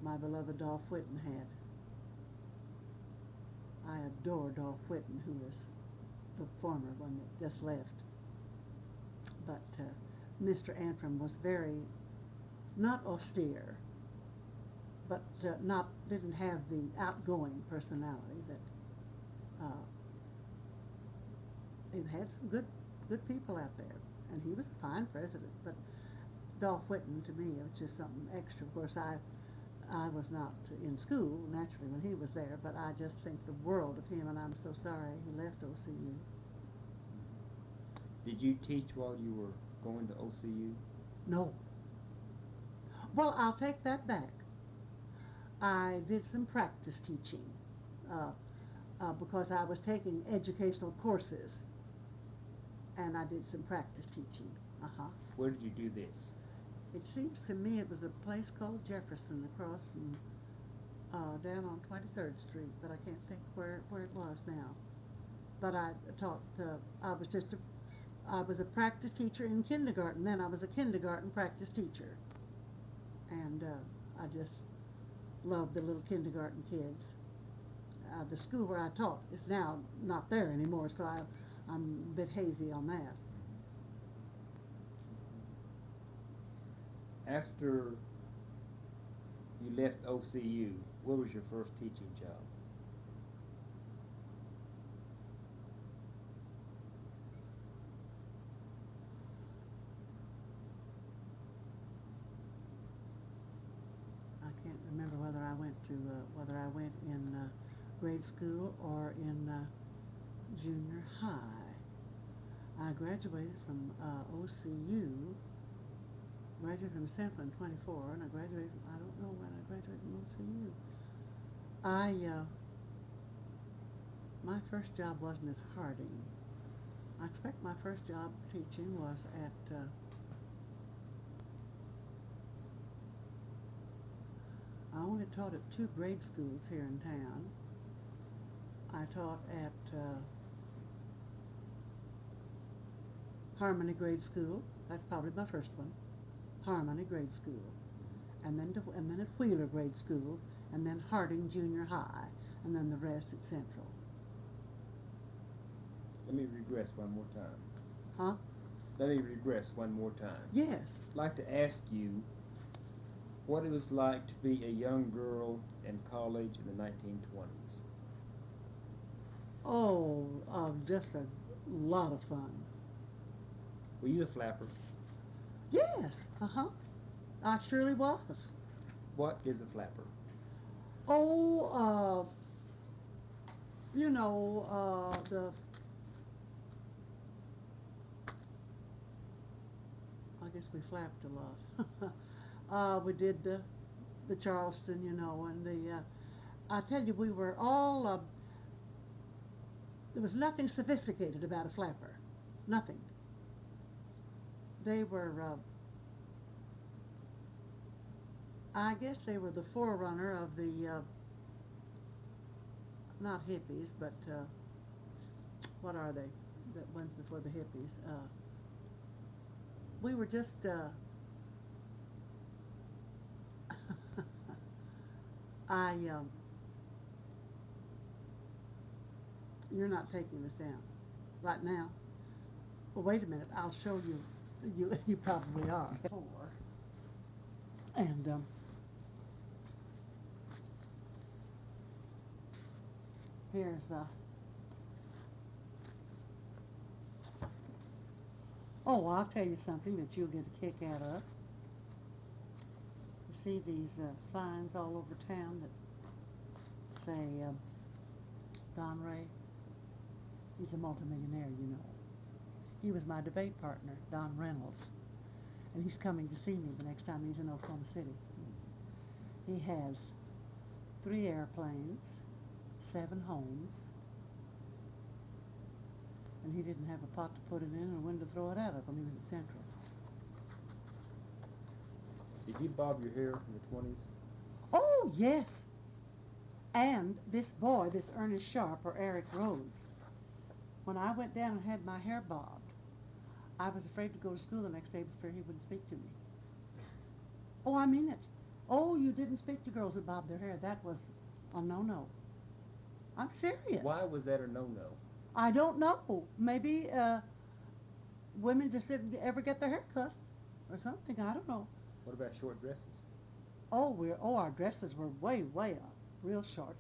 my beloved Dolph Whitten had. I adore Dolph Whitten, who is the former one that just left. But Mr. Antrim was very, not austere, but didn't have the outgoing personality that he had some good people out there, and he was a fine president. But Dolph Whitten, to me, was just something extra. Of course, I was not in school, naturally, when he was there, but I just think the world of him, and I'm so sorry he left OCU. Did you teach while you were going to OCU? No. Well, I'll take that back. I did some practice teaching because I was taking educational courses, and I did some practice teaching. Where did you do this? It seems to me it was a place called Jefferson across from down on 23rd Street, but I can't think where it was now. But I taught. I was a practice teacher in kindergarten. Then I was a kindergarten practice teacher, and I just loved the little kindergarten kids. The school where I taught is now not there anymore, so I'm a bit hazy on that. After you left OCU, what was your first teaching job? I can't remember whether I went in grade school or in junior high. I graduated from OCU. Graduated from Central in 24, and I graduated. I don't know when I graduated from OCU. My first job wasn't at Harding. I expect my first job teaching was at. I only taught at 2 grade schools here in town. I taught at Harmony Grade School. That's probably my first one. Harmony Grade School, and then at Wheeler Grade School, and then Harding Junior High, and then the rest at Central. Let me regress one more time. Huh? Let me regress one more time. Yes. I'd like to ask you what it was like to be a young girl in college in the 1920s. Oh, just a lot of fun. Were you a flapper? Yes. I surely was. What is a flapper? Oh, I guess we flapped a lot. We did the Charleston, and I tell you, we were all, there was nothing sophisticated about a flapper. Nothing. They were, I guess they were the forerunner of the, not hippies, but what are they? That went before the hippies. We were just, You're not taking this down right now? Well, wait a minute, I'll show you. You probably are. And, here's, oh, I'll tell you something that you'll get a kick out of. You see these signs all over town that say, Don Ray? He's a multimillionaire, you know. He was my debate partner, Don Reynolds. And he's coming to see me the next time he's in Oklahoma City. He has 3 airplanes, 7 homes, and he didn't have a pot to put it in and a window to throw it out of when he was at Central. Did you bob your hair in the 20s? Oh, yes. And this boy, this Ernest Sharp, or Eric Rhodes, when I went down and had my hair bobbed, I was afraid to go to school the next day for fear he wouldn't speak to me. Oh, I mean it. Oh, you didn't speak to girls that bobbed their hair. That was a no-no. I'm serious. Why was that a no-no? I don't know. Maybe women just didn't ever get their hair cut or something. I don't know. What about short dresses? Oh, our dresses were way, way up, real short.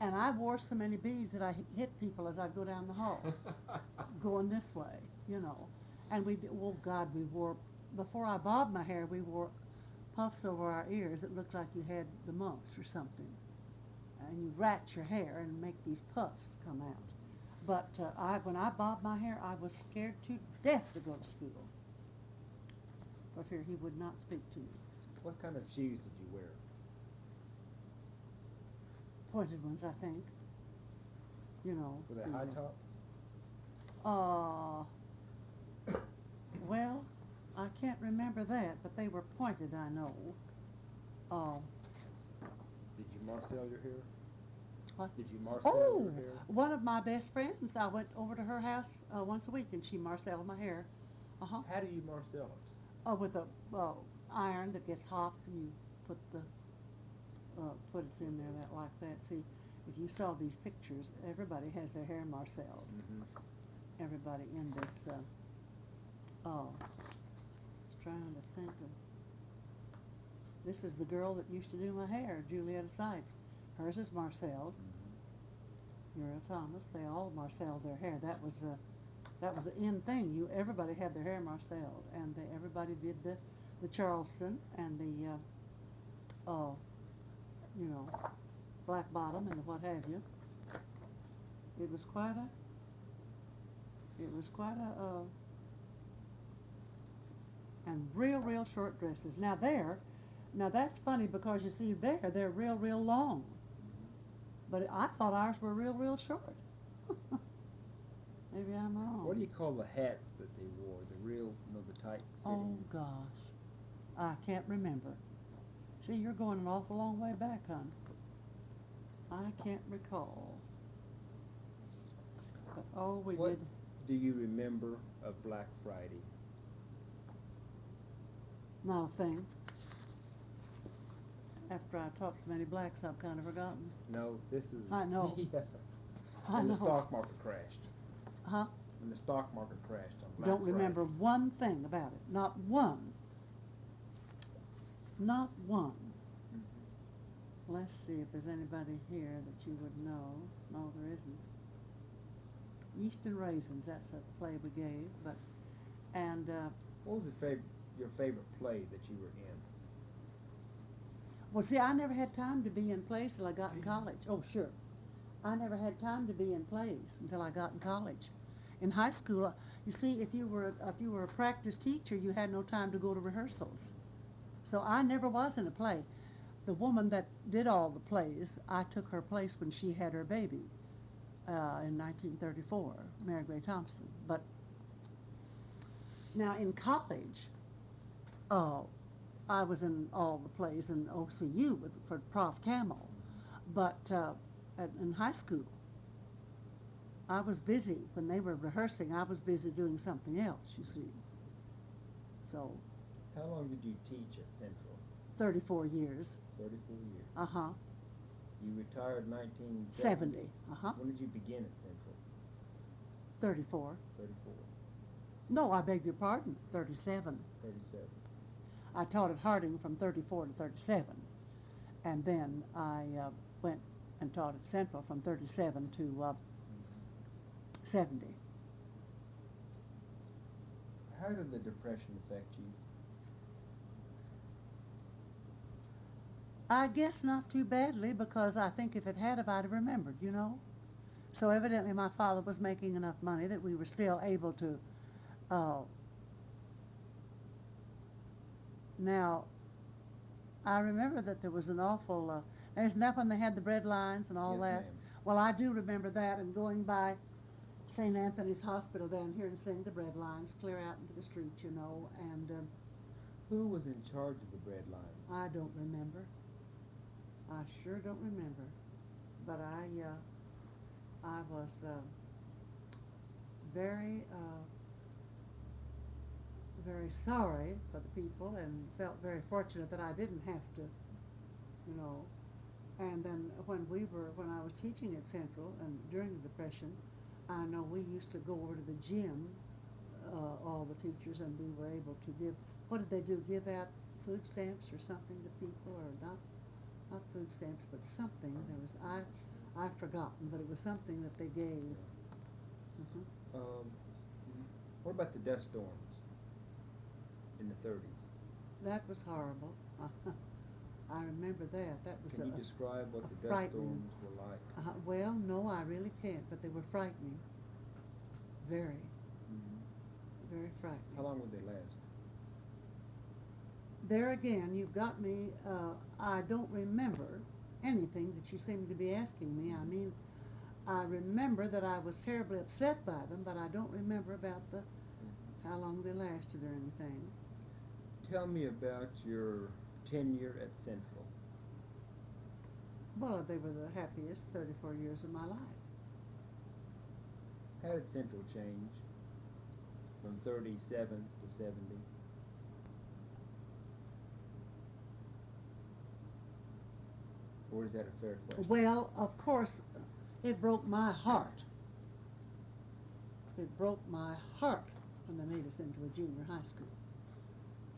And I wore so many beads that I hit people as I go down the hall, going this way, you know. And oh God, we wore, before I bobbed my hair, we wore puffs over our ears that looked like you had the mumps or something. And you rat your hair and make these puffs come out. But when I bobbed my hair, I was scared to death to go to school for fear he would not speak to me. What kind of shoes did you wear? Pointed ones, I think. You know. Were they high top? Well, I can't remember that, but they were pointed, I know. Did you marcel your hair? What? Did you marcel your hair? One of my best friends, I went over to her house once a week, and she marceled my hair. How do you marcel it? With a iron that gets hot, and you put it in there like that. See, if you saw these pictures, everybody has their hair marceled. Mm-hmm. Everybody in this. Trying to think of. This is the girl that used to do my hair, Julietta Sykes. Hers is marceled. Mm-hmm. Uriel Thomas. They all marceled their hair. That was the in thing. Everybody had their hair marceled, and everybody did the Charleston and the black bottom and the what have you. It was quite a and real short dresses. Now that's funny because you see they're real long. But I thought ours were real short. Maybe I'm wrong. What do you call the hats that they wore? The real, the tight fitting? Oh gosh, I can't remember. See, you're going an awful long way back, hon. I can't recall. But, we what did. Do you remember of Black Friday? Not a thing. After I taught so many blacks, I've kind of forgotten. No, this is... I know. Yeah. I When know. the stock market crashed. Huh? When the stock market crashed on Black Don't Friday. remember one thing about it. Not one. Not one. Mm-hmm. Let's see if there's anybody here that you would know. No, there isn't. Yeast and Raisins, that's a play we gave, but, and, What was your favorite play that you were in? well, see, I never had time to be in plays till I got in college. Oh, sure. I never had time to be in plays until I got in college. In high school, you see, if you were a practice teacher, you had no time to go to rehearsals. So I never was in a play. The woman that did all the plays, I took her place when she had her baby in 1934, Mary Gray Thompson. But now in college, I was in all the plays in OCU for Prof. Camel, but in high school, I was busy. When they were rehearsing, I was busy doing something else, you see. So. How long did you teach at Central? 34 years. 34 years. Uh-huh. You retired in 1970? 70. Uh-huh. When did you begin at Central? 34. 34. No, I beg your pardon, 37. 37. I taught at Harding from 34 to 37. And then I went and taught at Central from 37 to 70. How did the Depression affect you? I guess not too badly, because I think if it had, if I'd have remembered, you know. So evidently my father was making enough money that we were still able to. Now, I remember that there was an awful, isn't that when they had the bread lines and all Yes, that? ma'am. Well, I do remember that, and going by St. Anthony's Hospital down here and seeing the bread lines clear out into the street, you know, and Who was in charge of the bread lines? I don't remember. I sure don't remember. But I was very, very sorry for the people, and felt very fortunate that I didn't have to, you know. And then when I was teaching at Central and during the Depression, I know we used to go over to the gym, all the teachers, and we were able to give, what did they do, give out food stamps or something to people, or not food stamps, but something. There was, I've forgotten, but it was something that they gave. What about the dust storms in the 30s? That was horrible. I remember that. That was Can you describe what the dust frightening. storms were like? Well, no, I really can't, but they were frightening. Very, very frightening. How long would they last? There again, you've got me, I don't remember anything that you seem to be asking me. I mean, I remember that I was terribly upset by them, but I don't remember about how long they lasted or anything. Tell me about your tenure at Central. Well, they were the happiest 34 years of my life. How did Central change from 37 to 70? Or is that a fair question? Well, of course, it broke my heart. It broke my heart when they made us into a junior high school.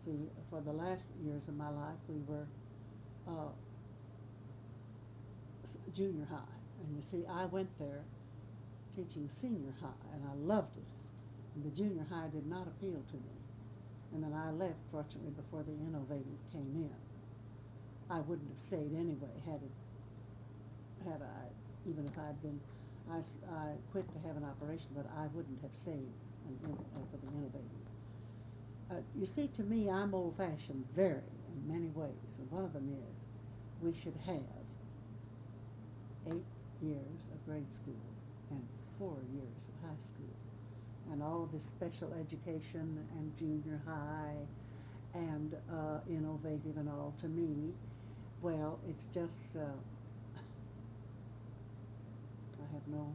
See, for the last years of my life, we were junior high. And you see, I went there teaching senior high, and I loved it. And the junior high did not appeal to me. And then I left, fortunately, before the innovative came in. I wouldn't have stayed anyway had I, even if I'd been, I quit to have an operation, but I wouldn't have stayed for the innovative. You see, to me, I'm old-fashioned very in many ways, and one of them is we should have 8 years of grade school and 4 years of high school, and all of this special education and junior high and innovative and all. To me, well, it's just, I have no,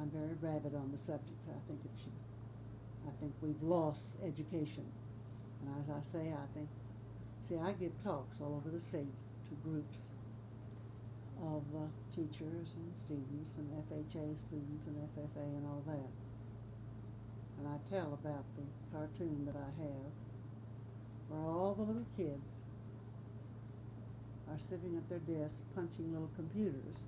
I'm very rabid on the subject. I think we've lost education. And as I say, I give talks all over the state to groups of teachers and students and FHA students and FFA and all that. And I tell about the cartoon that I have where all the little kids are sitting at their desks punching little computers,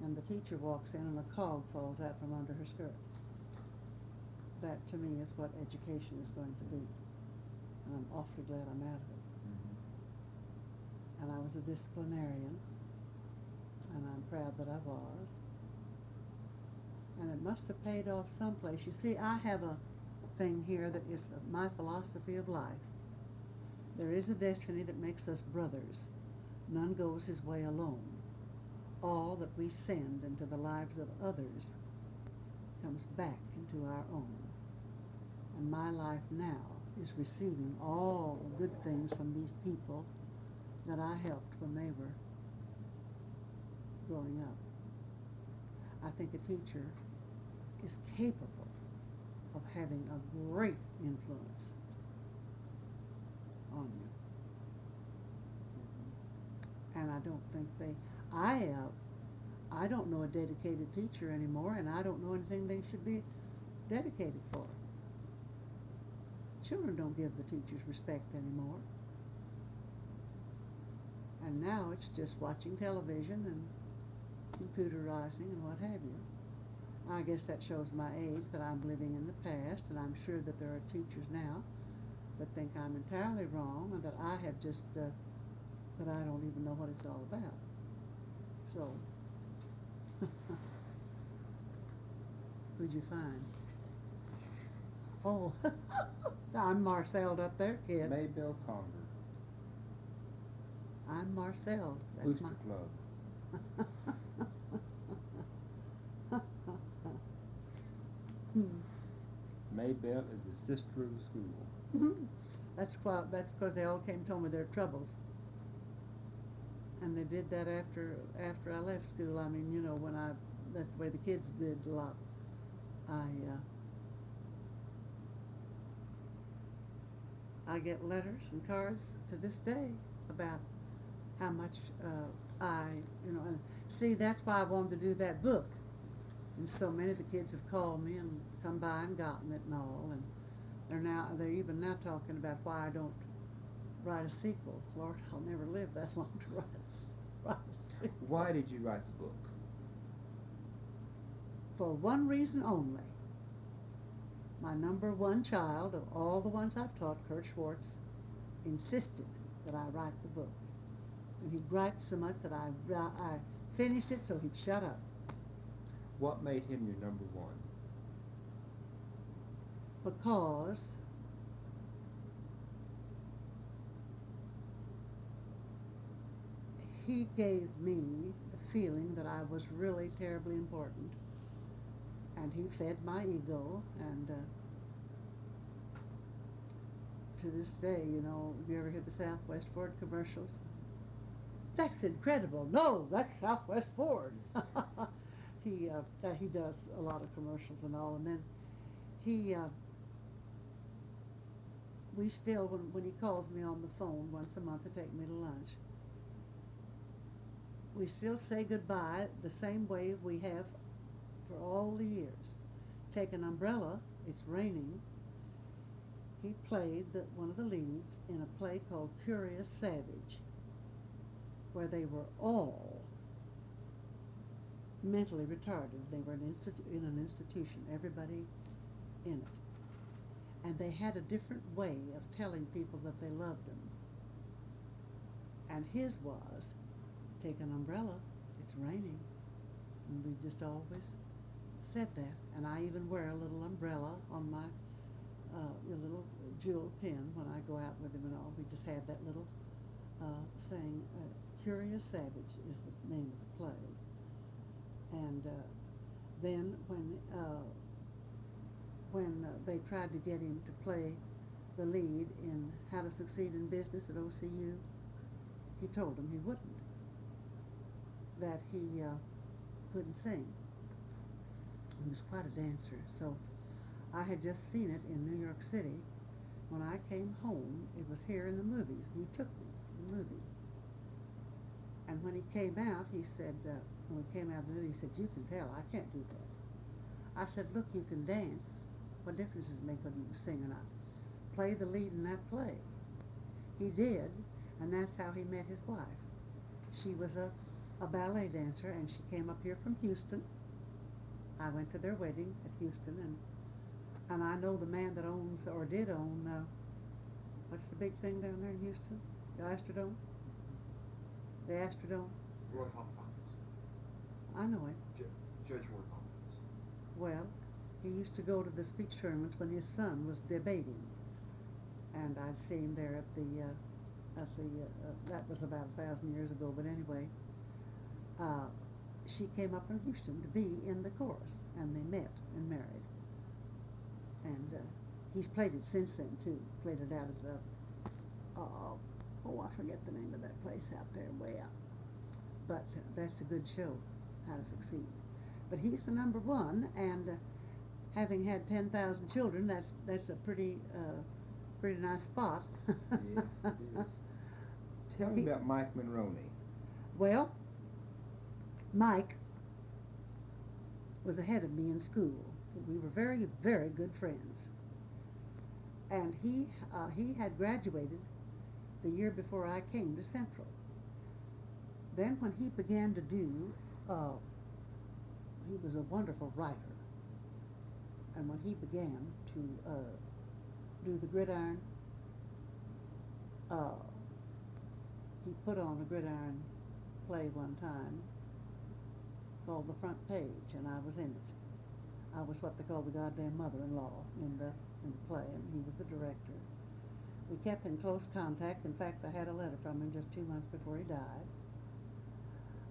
and the teacher walks in and a cog falls out from under her skirt. That, to me, is what education is going to be. And I'm awfully glad I'm out of it. And I was a disciplinarian, and I'm proud that I was. And it must have paid off someplace. You see, I have a thing here that is my philosophy of life. There is a destiny that makes us brothers. None goes his way alone. All that we send into the lives of others comes back into our own. And my life now is receiving all the good things from these people that I helped when they were growing up. I think a teacher is capable of having a great influence on you. And I don't think I don't know a dedicated teacher anymore, and I don't know anything they should be dedicated for. Children don't give the teachers respect anymore. And now it's just watching television and computerizing and what have you. I guess that shows my age, that I'm living in the past, and I'm sure that there are teachers now that think I'm entirely wrong, and that I have just, that I don't even know what it's all about. So, who'd you find? Oh, I'm Marcel'd up there, kid. Maybelle Conger, I'm Marcel. That's Booster my... Club. Maybelle is the sister of the school. That's because they all came and told me their troubles. And they did that after I left school. I mean, you know, that's the way the kids did a lot. I get letters and cards to this day about how much and see, that's why I wanted to do that book. And so many of the kids have called me and come by and gotten it and all, and they're even now talking about why I don't write a sequel. Lord, I'll never live that long to write a sequel. Why did you write the book? For one reason only. My number one child of all the ones I've taught, Kurt Schwartz, insisted that I write the book. And he'd write so much that I finished it so he'd shut up. What made him your number one? Because he gave me the feeling that I was really terribly important. And he fed my ego, and to this day, you know, have you ever heard the Southwest Ford commercials? That's incredible. No, that's Southwest Ford. He does a lot of commercials and all, and then we still, when he calls me on the phone once a month to take me to lunch, we still say goodbye the same way we have for all the years. Take an umbrella, it's raining. He played one of the leads in a play called Curious Savage, where they were all mentally retarded. They were in an institution, everybody in it. And they had a different way of telling people that they loved them. And his was, take an umbrella, it's raining. And we just always said that. And I even wear a little umbrella on my little jewel pin when I go out with him and all. We just have that little saying, Curious Savage is the name of the play. And then when they tried to get him to play the lead in How to Succeed in Business at OCU, he told them he wouldn't, that he couldn't sing. He was quite a dancer. So I had just seen it in New York City. When I came home, it was here in the movies. He took me to the movie. And when he came out, he said, when we came out of the movie, he said, you can tell, I can't do that. I said, look, you can dance. What difference does it make whether you can sing or not? Play the lead in that play. He did, and that's how he met his wife. She was a ballet dancer, and she came up here from Houston. I went to their wedding at Houston, and I know the man that owns, or did own, what's the big thing down there in Houston? The Astrodome? The Astrodome? Roy Hopkins. I know him. Judge Roy Hopkins. Well, he used to go to the speech tournaments when his son was debating, and I'd see him there at the that was about 1,000 years ago, but anyway, she came up from Houston to be in the chorus, and they met and married. And he's played it since then, too. Played it out of the, I forget the name of that place out there, way out. But that's a good show, How to Succeed. But he's the number one, and having had 10,000 children, that's a pretty nice spot. Yes, it is. Tell me about Mike Monroe. Well, Mike was ahead of me in school. We were very, very good friends. And he had graduated the year before I came to Central. Then when he began to do, he was a wonderful writer. And when he began to do the gridiron, he put on a gridiron play one time called The Front Page, and I was in it. I was what they call the goddamn mother-in-law in the play, and he was the director. We kept in close contact. In fact, I had a letter from him just 2 months before he died.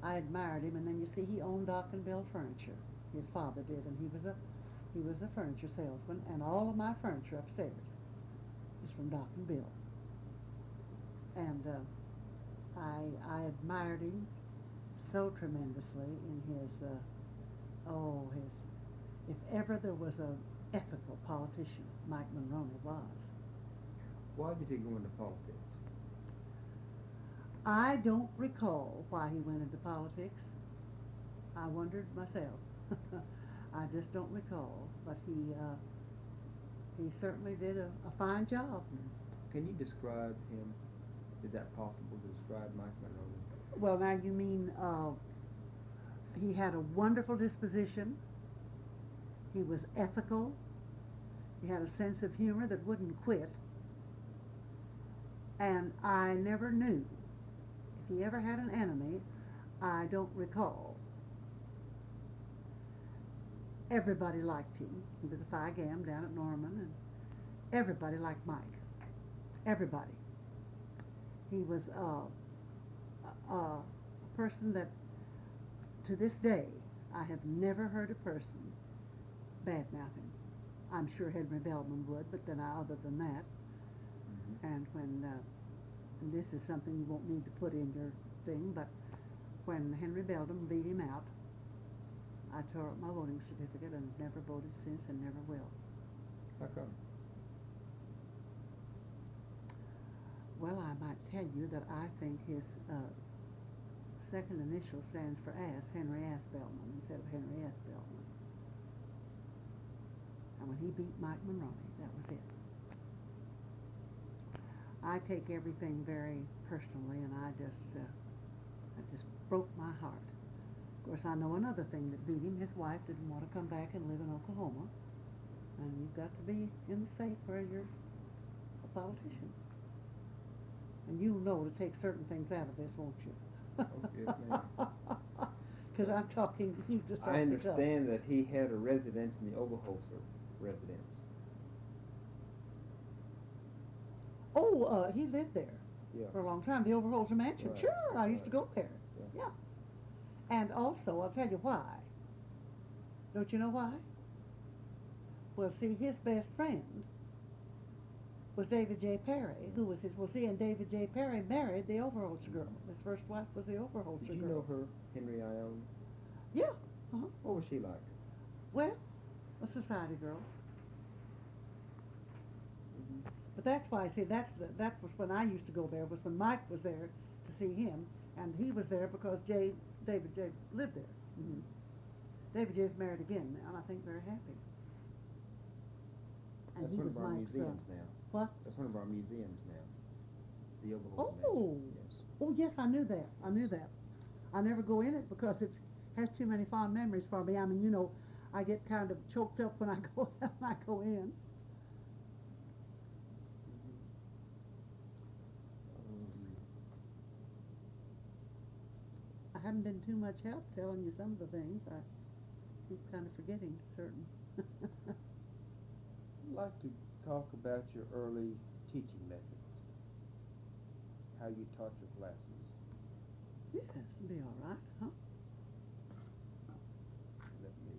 I admired him, and then you see he owned Dock and Bill Furniture. His father did, and he was a furniture salesman, and all of my furniture upstairs is from Dock and Bill. And I admired him so tremendously in his if ever there was an ethical politician, Mike Monroe was. Why did he go into politics? I don't recall why he went into politics. I wondered myself. I just don't recall, but he certainly did a fine job. Can you describe him? Is that possible to describe Mike Monroe? Well, now you mean he had a wonderful disposition. He was ethical. He had a sense of humor that wouldn't quit. And I never knew if he ever had an enemy. I don't recall. Everybody liked him. He was a Phi Gam down at Norman, and everybody liked Mike. Everybody. He was a person that, to this day, I have never heard a person badmouth him. I'm sure Henry Beldman would, but then other than that, and when, and this is something you won't need to put in your thing, but when Henry Beldman beat him out, I tore up my voting certificate and never voted since and never will. How come? Well, I might tell you that I think his second initial stands for Ass, Henry Ass Beldman, instead of Henry S. Beldman. And when he beat Mike Monroe, that was it. I take everything very personally, and I just broke my heart. Of course, I know another thing that beat him. His wife didn't want to come back and live in Oklahoma, and you've got to be in the state where you're a politician. And you'll know to take certain things out of this, won't you? Oh, yes, ma'am. Because I'm talking to you just off I the cuff. understand that he had a residence in the Oberholzer residence. Oh, he lived there Yeah. for a long time, the Overholzer Mansion. Right, Sure, I used to right. go there. Yeah. Yeah. And also, I'll tell you why. Don't you know why? Well, see, his best friend was David J. Perry, who was his, and David J. Perry married the Overholzer girl. His first wife was the Overholzer Did you girl. know her, Henry Ione? Yeah. Uh-huh. What was she like? Well, a society girl. But that's why, see, that was when I used to go there, was when Mike was there to see him, and he was there because David J. lived there. Mm-hmm. David J.'s married again now, and I think very happy. And That's he one was of our Mike's, museums now. What? That's one of our museums now. The Oberholzer Oh, Mansion. Yes. oh yes, I knew that. I knew that. I never go in it because it has too many fond memories for me. I mean, you know, I get kind of choked up when I go in. I haven't been too much help telling you some of the things. I keep kind of forgetting certain. I'd like to talk about your early teaching methods. How you taught your classes. Yes, it'll be all right, huh? Let me.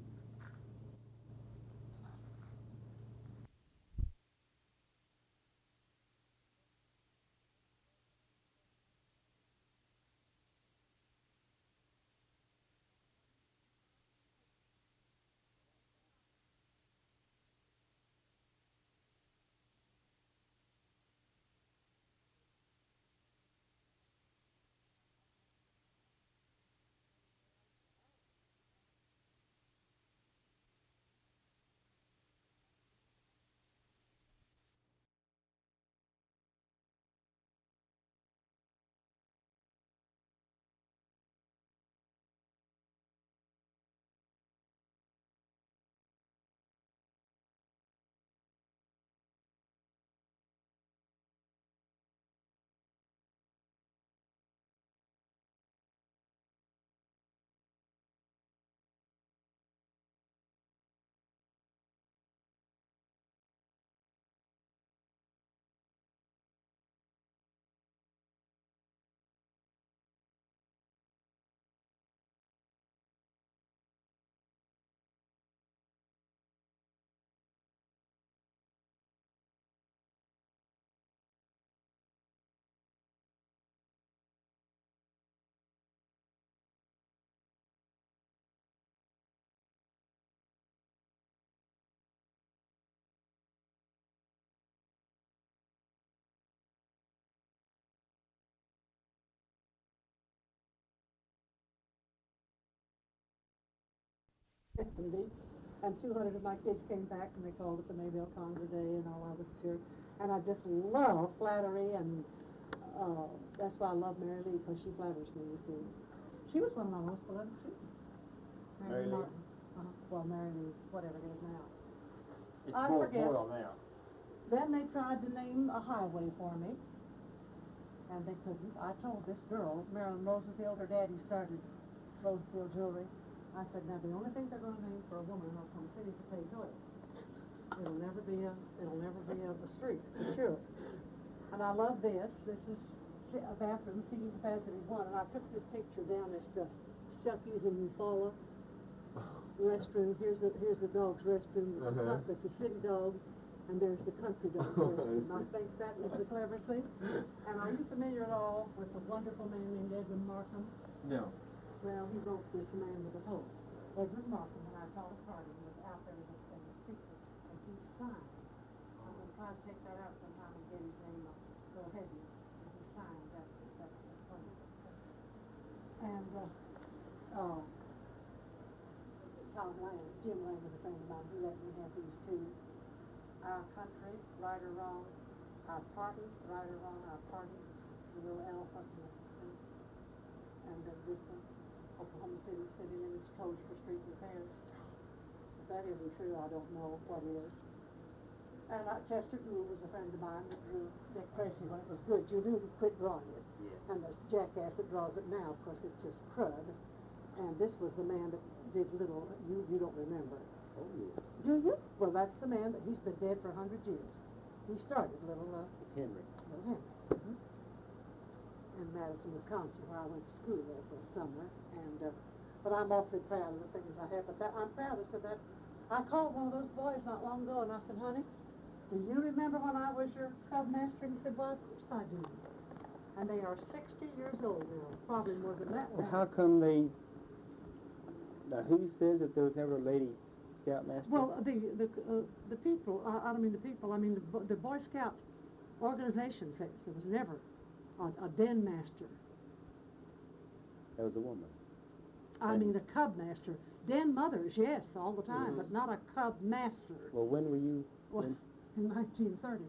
70. And 200 of my kids came back and they called it the Maybelle Conger Day and all. I was sure. And I just love flattery, and that's why I love Mary Lee, because she flatters me, you see. She was one of my most beloved students. Mary Lee? Martin. Well, Mary Lee, whatever it is now. It's I forget. Boyle now. Then they tried to name a highway for me, and they couldn't. I told this girl, Marilyn Rosenfield, her daddy started Rosenfield Jewelry. I said, now the only thing they're going to name for a woman in Oklahoma City is a Pay Doyle. It'll never be a street, for sure. And I love this. This is a bathroom, seating capacity 1, and I took this picture down as stuff using Eufaula restroom. Here's the dog's restroom. That's the city dog, and there's the country dog restroom. I think that is the clever thing. And are you familiar at all with a wonderful man named Edwin Markham? No. Well, he wrote this Man with a Hope. Edwin Markham, when I taught a party, he was out there in the street with a huge sign. I'm going to try to take that out sometime and get his name up. Go ahead, and he signed. That's wonderful. And Jim Lane was a friend of mine. He let me have these two. Our country, right or wrong. Our party, right or wrong. Our party, the little elephant and this one. Oklahoma City limits closed for street repairs. If that isn't true, I don't know what is. And Chester Gould was a friend of mine that drew Dick Tracy when it was good. You knew to quit drawing it. Yes. And the jackass that draws it now, of course, it's just crud. And this was the man that did little, you don't remember. Oh, yes. Do you? Well, that's the man that he's been dead for 100 years. He started Little Henry. Henry. In Madison, Wisconsin, where I went to school there for a summer, and but I'm awfully proud of the things I have. But I'm proudest of that. I called one of those boys not long ago, and I said, "Honey, do you remember when I was your cub master?" And he said, "Why, of course I do." And they are 60 years old now, probably more than that. Well, how come they? Now, who says that there was never a lady scoutmaster? Well, the people. I don't mean the people. I mean the Boy Scout organization says there was never a den master. That was a woman. I mean, a cub master. Den mothers, yes, all the time, but not a cub master. Well, when were you? Well, in 1930.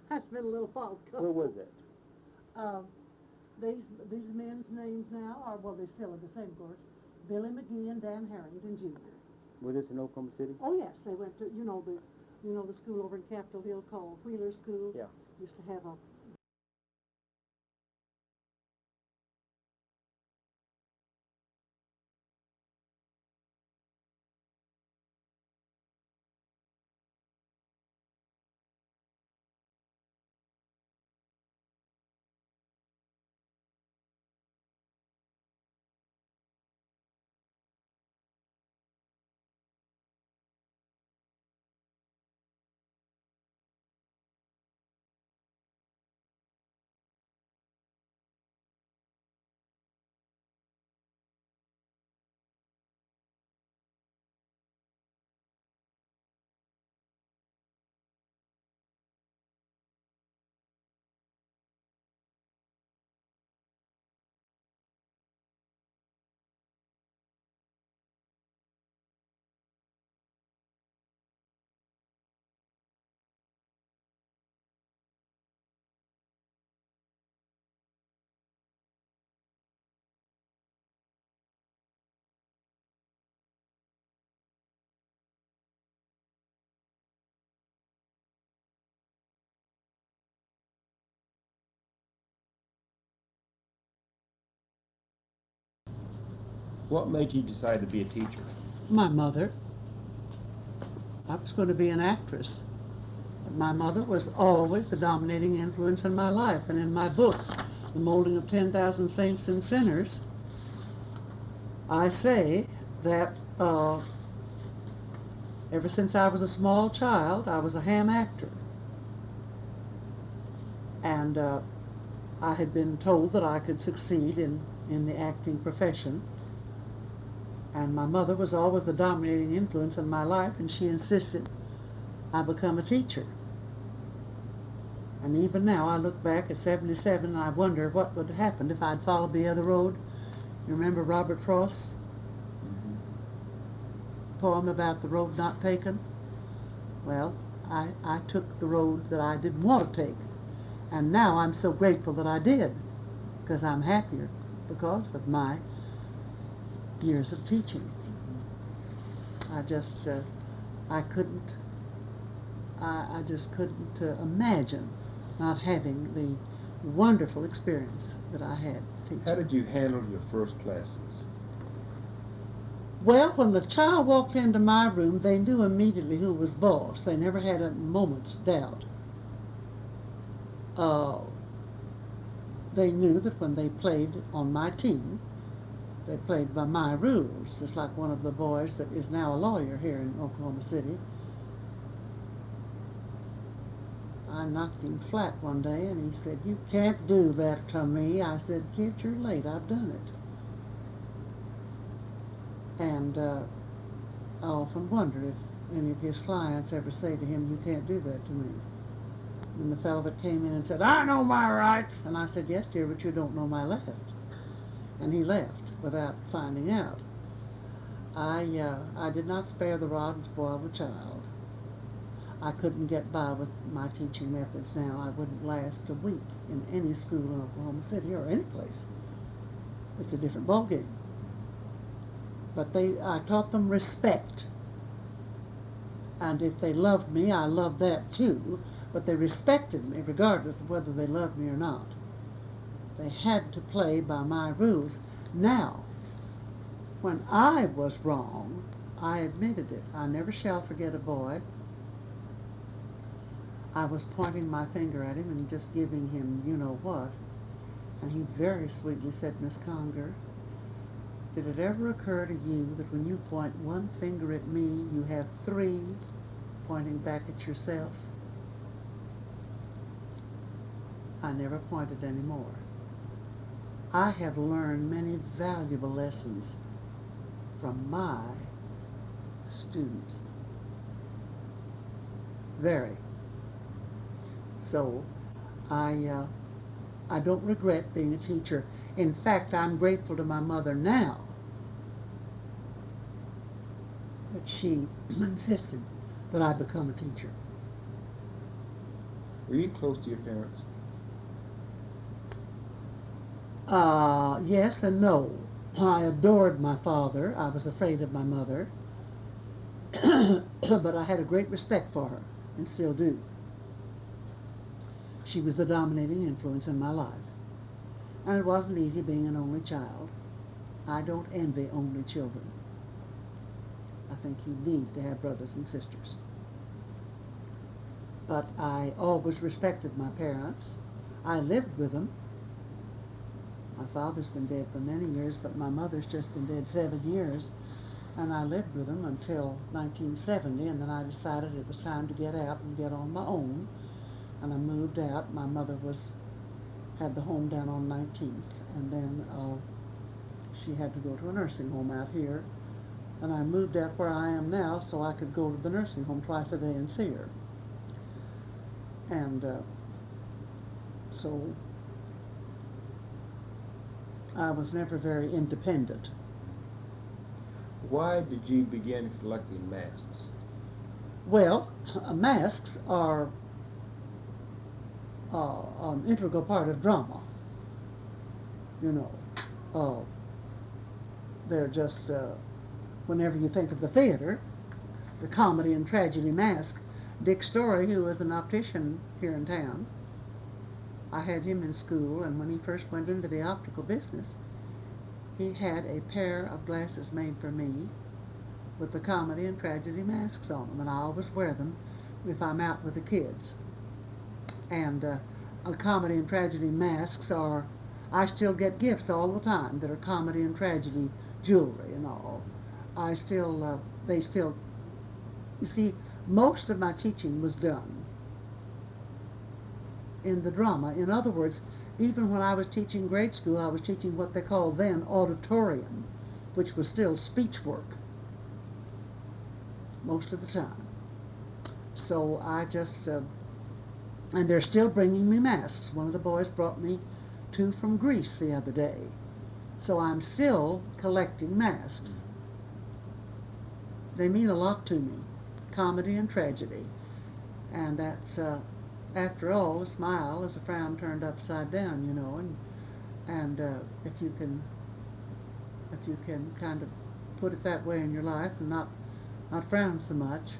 That's been a little while ago. Where was it? These men's names now are, well, they're still the same, of course. Billy McGee and Dan Harrington Jr. Was this in Oklahoma City? Oh yes, they went to the school over in Capitol Hill called Wheeler School. Yeah. Used to have a What made you decide to be a teacher? my mother. I was going to be an actress. My mother was always the dominating influence in my life, and in my book, The Molding of 10,000 Saints and Sinners, I say that ever since I was a small child, I was a ham actor. And I had been told that I could succeed in the acting profession. And my mother was always the dominating influence in my life, and she insisted I become a teacher. And even now, I look back at 77 and I wonder what would have happened if I'd followed the other road. You remember Robert Frost? poem about the road not taken? Well, I took the road that I didn't want to take. And now I'm so grateful that I did, because I'm happier because of my years of teaching. I just, I couldn't, I just couldn't imagine not having the wonderful experience that I had teaching. How did you handle your first classes? Well, when the child walked into my room, they knew immediately who was boss. They never had a moment's doubt. They knew that when they played on my team, they played by my rules, just like one of the boys that is now a lawyer here in Oklahoma City. I knocked him flat one day, and he said, "You can't do that to me." I said, "Kid, you're late. I've done it." And I often wonder if any of his clients ever say to him, "You can't do that to me." And the fellow that came in and said, "I know my rights." And I said, "Yes, dear, but you don't know my left." And he left without finding out. I did not spare the rod and spoil the child. I couldn't get by with my teaching methods now. I wouldn't last a week in any school in Oklahoma City or any place. It's a different ballgame. But I taught them respect. And if they loved me, I loved that too. But they respected me regardless of whether they loved me or not. They had to play by my rules. Now, when I was wrong, I admitted it. I never shall forget a boy. I was pointing my finger at him and just giving him you-know-what. And he very sweetly said, "Miss Conger, did it ever occur to you that when you point one finger at me, you have three pointing back at yourself?" I never pointed anymore. I have learned many valuable lessons from my students. Very. So, I don't regret being a teacher. In fact, I'm grateful to my mother now that she insisted that I become a teacher. Were you close to your parents? Yes and no. I adored my father. I was afraid of my mother. But I had a great respect for her, and still do. She was the dominating influence in my life. And it wasn't easy being an only child. I don't envy only children. I think you need to have brothers and sisters. But I always respected my parents. I lived with them. My father's been dead for many years, but my mother's just been dead 7 years. And I lived with them until 1970, and then I decided it was time to get out and get on my own. And I moved out. My mother had the home down on 19th, and then she had to go to a nursing home out here. And I moved out where I am now so I could go to the nursing home twice a day and see her. And so I was never very independent. Why did you begin collecting masks? Well, masks are an integral part of drama. You know, they're just, whenever you think of the theater, the comedy and tragedy mask, Dick Story, who was an optician here in town, I had him in school, and when he first went into the optical business, he had a pair of glasses made for me with the comedy and tragedy masks on them, and I always wear them if I'm out with the kids. And comedy and tragedy masks I still get gifts all the time that are comedy and tragedy jewelry and all. They still, you see, most of my teaching was done in the drama. In other words, even when I was teaching grade school, I was teaching what they called then auditorium, which was still speech work most of the time. So I just, and they're still bringing me masks. One of the boys brought me 2 from Greece the other day. So I'm still collecting masks. they mean a lot to me, comedy and tragedy. And that's, after all, a smile is a frown turned upside down, you know, and if you can kind of put it that way in your life and not frown so much,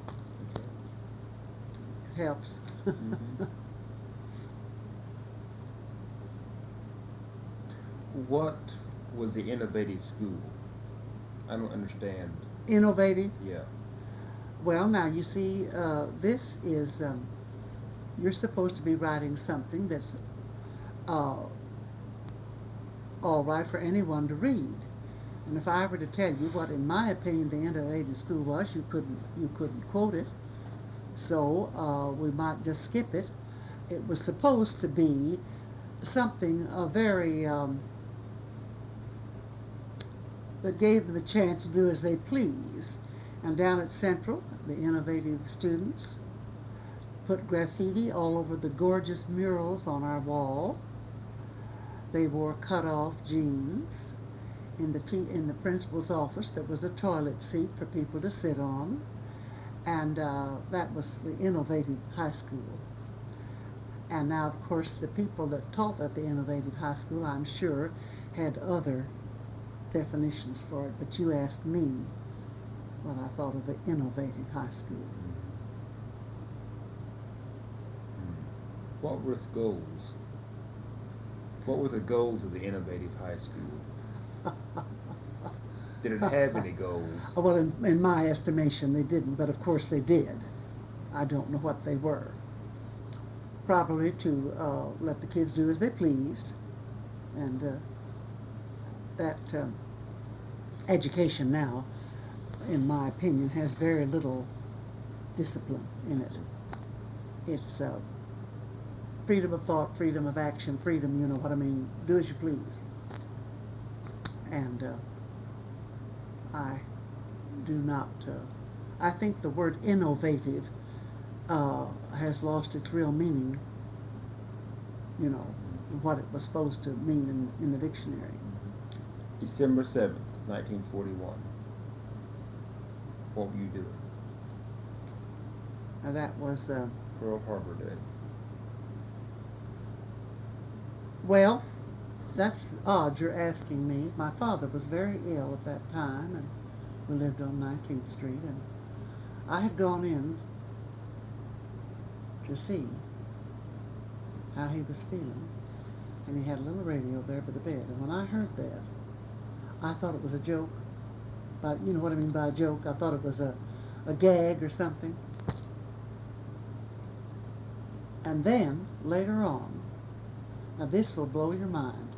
it helps. Mhm. What was the innovative school? I don't understand. Innovative. Yeah. Well, now you see, this is, you're supposed to be writing something that's uh, all right for anyone to read. And if I were to tell you what, in my opinion, the innovative school was, you couldn't quote it. So we might just skip it. It was supposed to be something very that gave them a chance to do as they pleased. And down at Central, the innovative students put graffiti all over the gorgeous murals on our wall. They wore cut-off jeans. In the principal's office, there was a toilet seat for people to sit on, and that was the innovative high school. And now, of course, the people that taught at the innovative high school, I'm sure, had other definitions for it. But you asked me what I thought of the innovative high school. What were its goals? What were the goals of the innovative high school? Did it have any goals? Well, in my estimation, they didn't, but of course they did. I don't know what they were. Probably to let the kids do as they pleased, and that education now, in my opinion, has very little discipline in it. It's freedom of thought, freedom of action, freedom, you know what I mean, do as you please. And I do not, I think the word innovative has lost its real meaning, you know, what it was supposed to mean in the dictionary. December 7th, 1941. What were you doing? That was, Pearl Harbor Day. well, that's odd you're asking me. My father was very ill at that time, and we lived on 19th Street, and I had gone in to see how he was feeling, and he had a little radio there by the bed, and when I heard that, I thought it was a joke. But you know what I mean by a joke? I thought it was a gag or something. And then, later on, now this will blow your mind,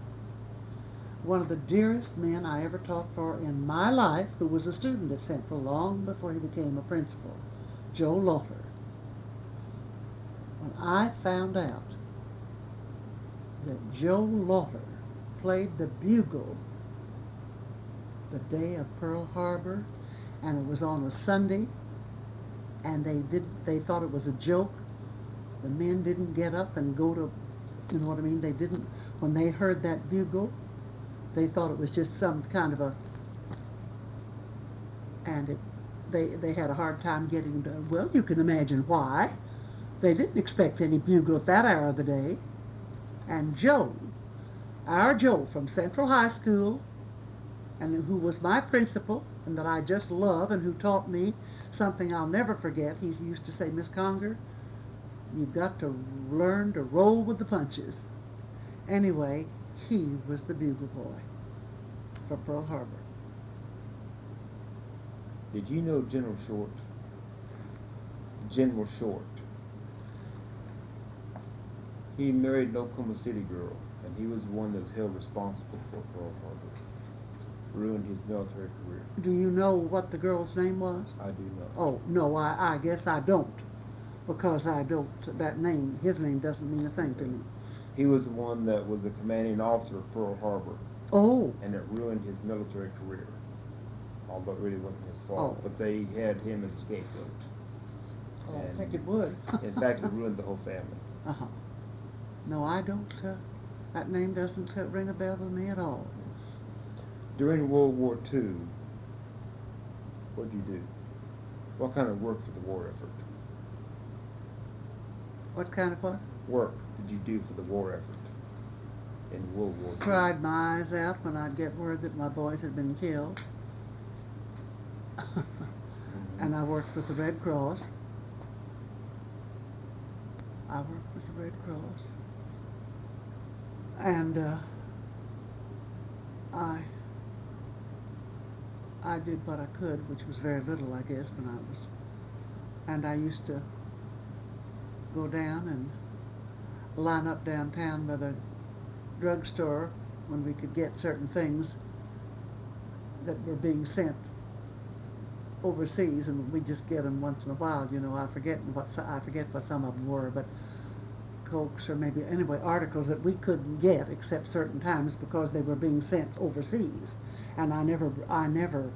one of the dearest men I ever taught for in my life, who was a student at Central long before he became a principal, Joe Laughter. When I found out that Joe Laughter played the bugle the day of Pearl Harbor, and it was on a Sunday, and they thought it was a joke. The men didn't get up and go to, you know what I mean? They didn't, when they heard that bugle, they thought it was just some kind of a, and they had a hard time getting to, well, you can imagine why. They didn't expect any bugle at that hour of the day. And Joe, our Joe from Central High School, and who was my principal, and that I just love, and who taught me something I'll never forget. He used to say, Miss Conger, you've got to learn to roll with the punches. Anyway, he was the bugle boy for Pearl Harbor. Did you know General Short? General Short. He married an Oklahoma City girl, and he was the one that was held responsible for Pearl Harbor. Ruined his military career. Do you know what the girl's name was? I do not. Oh, no, I guess I don't. Because I don't, that name, his name doesn't mean a thing to me. He was the one that was the commanding officer of Pearl Harbor. Oh. And it ruined his military career. Although it really wasn't his fault. Oh. But they had him as a scapegoat. Oh, I think it would. In fact, it ruined the whole family. Uh-huh. No, I don't, that name doesn't ring a bell with me at all. During World War II, what did you do? What kind of work for the war effort? What kind of what? Work did you do for the war effort in World War II? Cried my eyes out when I'd get word that my boys had been killed. And I worked with the Red Cross. I worked with the Red Cross. And I did what I could, which was very little, I guess, when I was. And I used to go down and line up downtown by the drugstore when we could get certain things that were being sent overseas, and we just get them once in a while. You know, I forget what some of them were, but Cokes or maybe anyway articles that we couldn't get except certain times because they were being sent overseas, and I never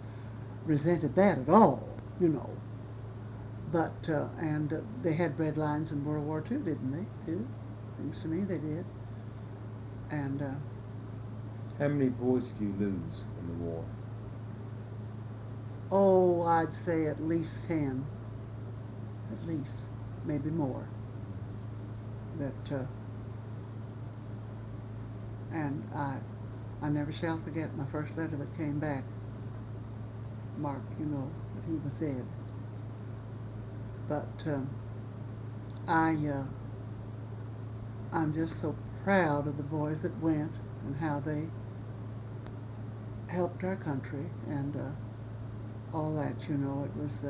resented that at all. You know. But and they had bread lines in World War II, didn't they? Too. Seems to me they did. And How many boys did you lose in the war? oh, I'd say at least 10. At least, maybe more. That and I never shall forget my first letter that came back. Mark, you know, that he was dead. But I'm just so proud of the boys that went and how they helped our country and all that, you know. It was,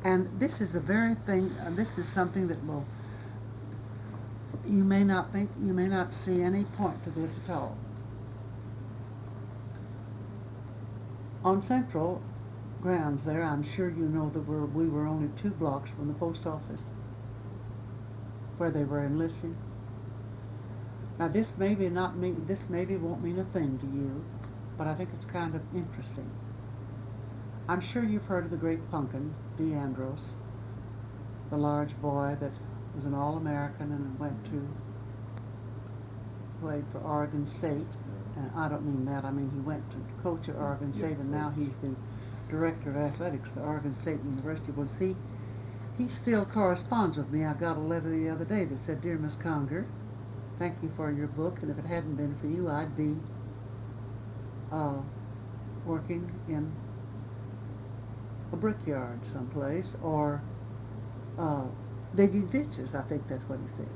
and this is the very thing, this is something that will, you may not see any point to this at all. On Central grounds there, I'm sure you know that we were only 2 blocks from the post office where they were enlisting. Now this maybe won't mean a thing to you, but I think it's kind of interesting. I'm sure you've heard of the great Pumpkin, D. Andros, the large boy that was an All-American and played for Oregon State. And I don't mean that, I mean he went to coach at Oregon State, and now he's the director of athletics at Oregon State University. Well, see, he still corresponds with me. I got a letter the other day that said, "Dear Miss Conger, thank you for your book, and if it hadn't been for you, I'd be working in a brickyard someplace, or digging ditches." I think that's what he said.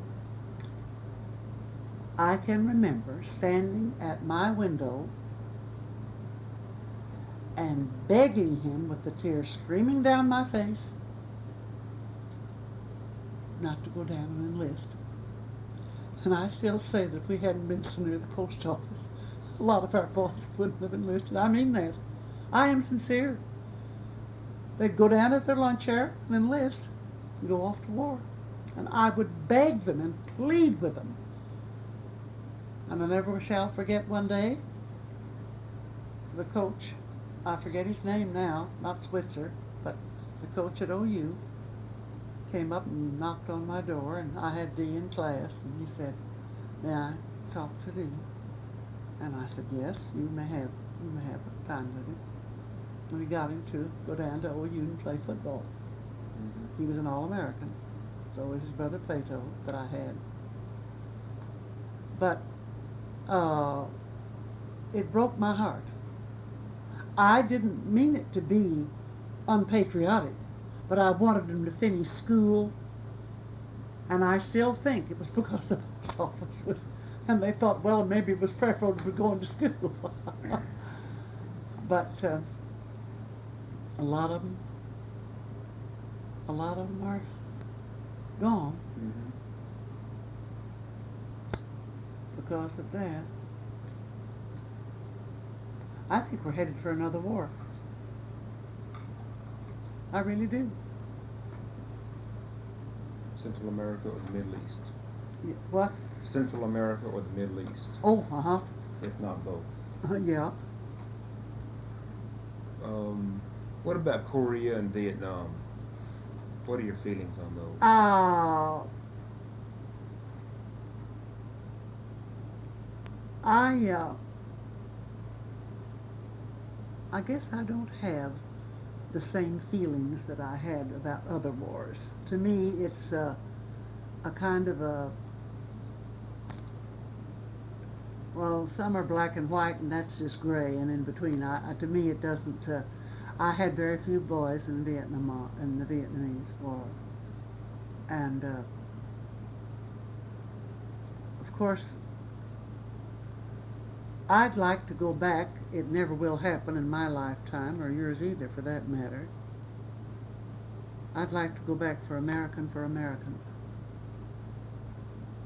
I can remember standing at my window and begging him with the tears streaming down my face not to go down and enlist. And I still say that if we hadn't been so near the post office, a lot of our boys wouldn't have enlisted. I mean that. I am sincere. They'd go down at their lunch hour and enlist and go off to war. And I would beg them and plead with them. And I never shall forget one day, the coach, I forget his name now, not Switzer, but the coach at OU, came up and knocked on my door, and I had D in class, and he said, "May I talk to D?" And I said, "Yes, you may have time with him." And we got him to go down to OU and play football. He was an All-American. So was his brother Plato that I had. But it broke my heart. I didn't mean it to be unpatriotic, but I wanted him to finish school, and I still think it was because the post office was, and they thought, well, maybe it was preferable to be going to school. But a lot of them are gone because of that. I think we're headed for another war. I really do. Central America or the Middle East? Yeah, what? Central America or the Middle East? Oh, If not both. Yeah. What about Korea and Vietnam? What are your feelings on those? I guess I don't have the same feelings that I had about other wars. To me, it's a kind of a, well, some are black and white, and that's just gray, and in between. To me, it doesn't. I had very few boys in the Vietnamese War, and of course, I'd like to go back. It never will happen in my lifetime, or yours either, for that matter. I'd like to go back for Americans.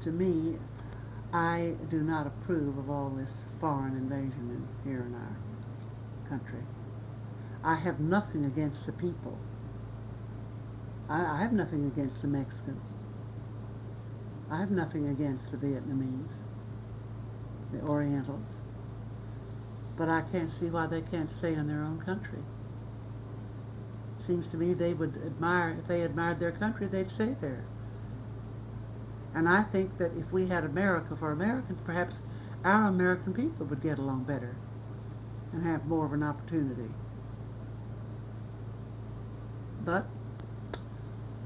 To me, I do not approve of all this foreign invasion here in our country. I have nothing against the people. I have nothing against the Mexicans. I have nothing against the Vietnamese, the Orientals. But I can't see why they can't stay in their own country. Seems to me they would admire, if they admired their country, they'd stay there. And I think that if we had America for Americans, perhaps our American people would get along better and have more of an opportunity. But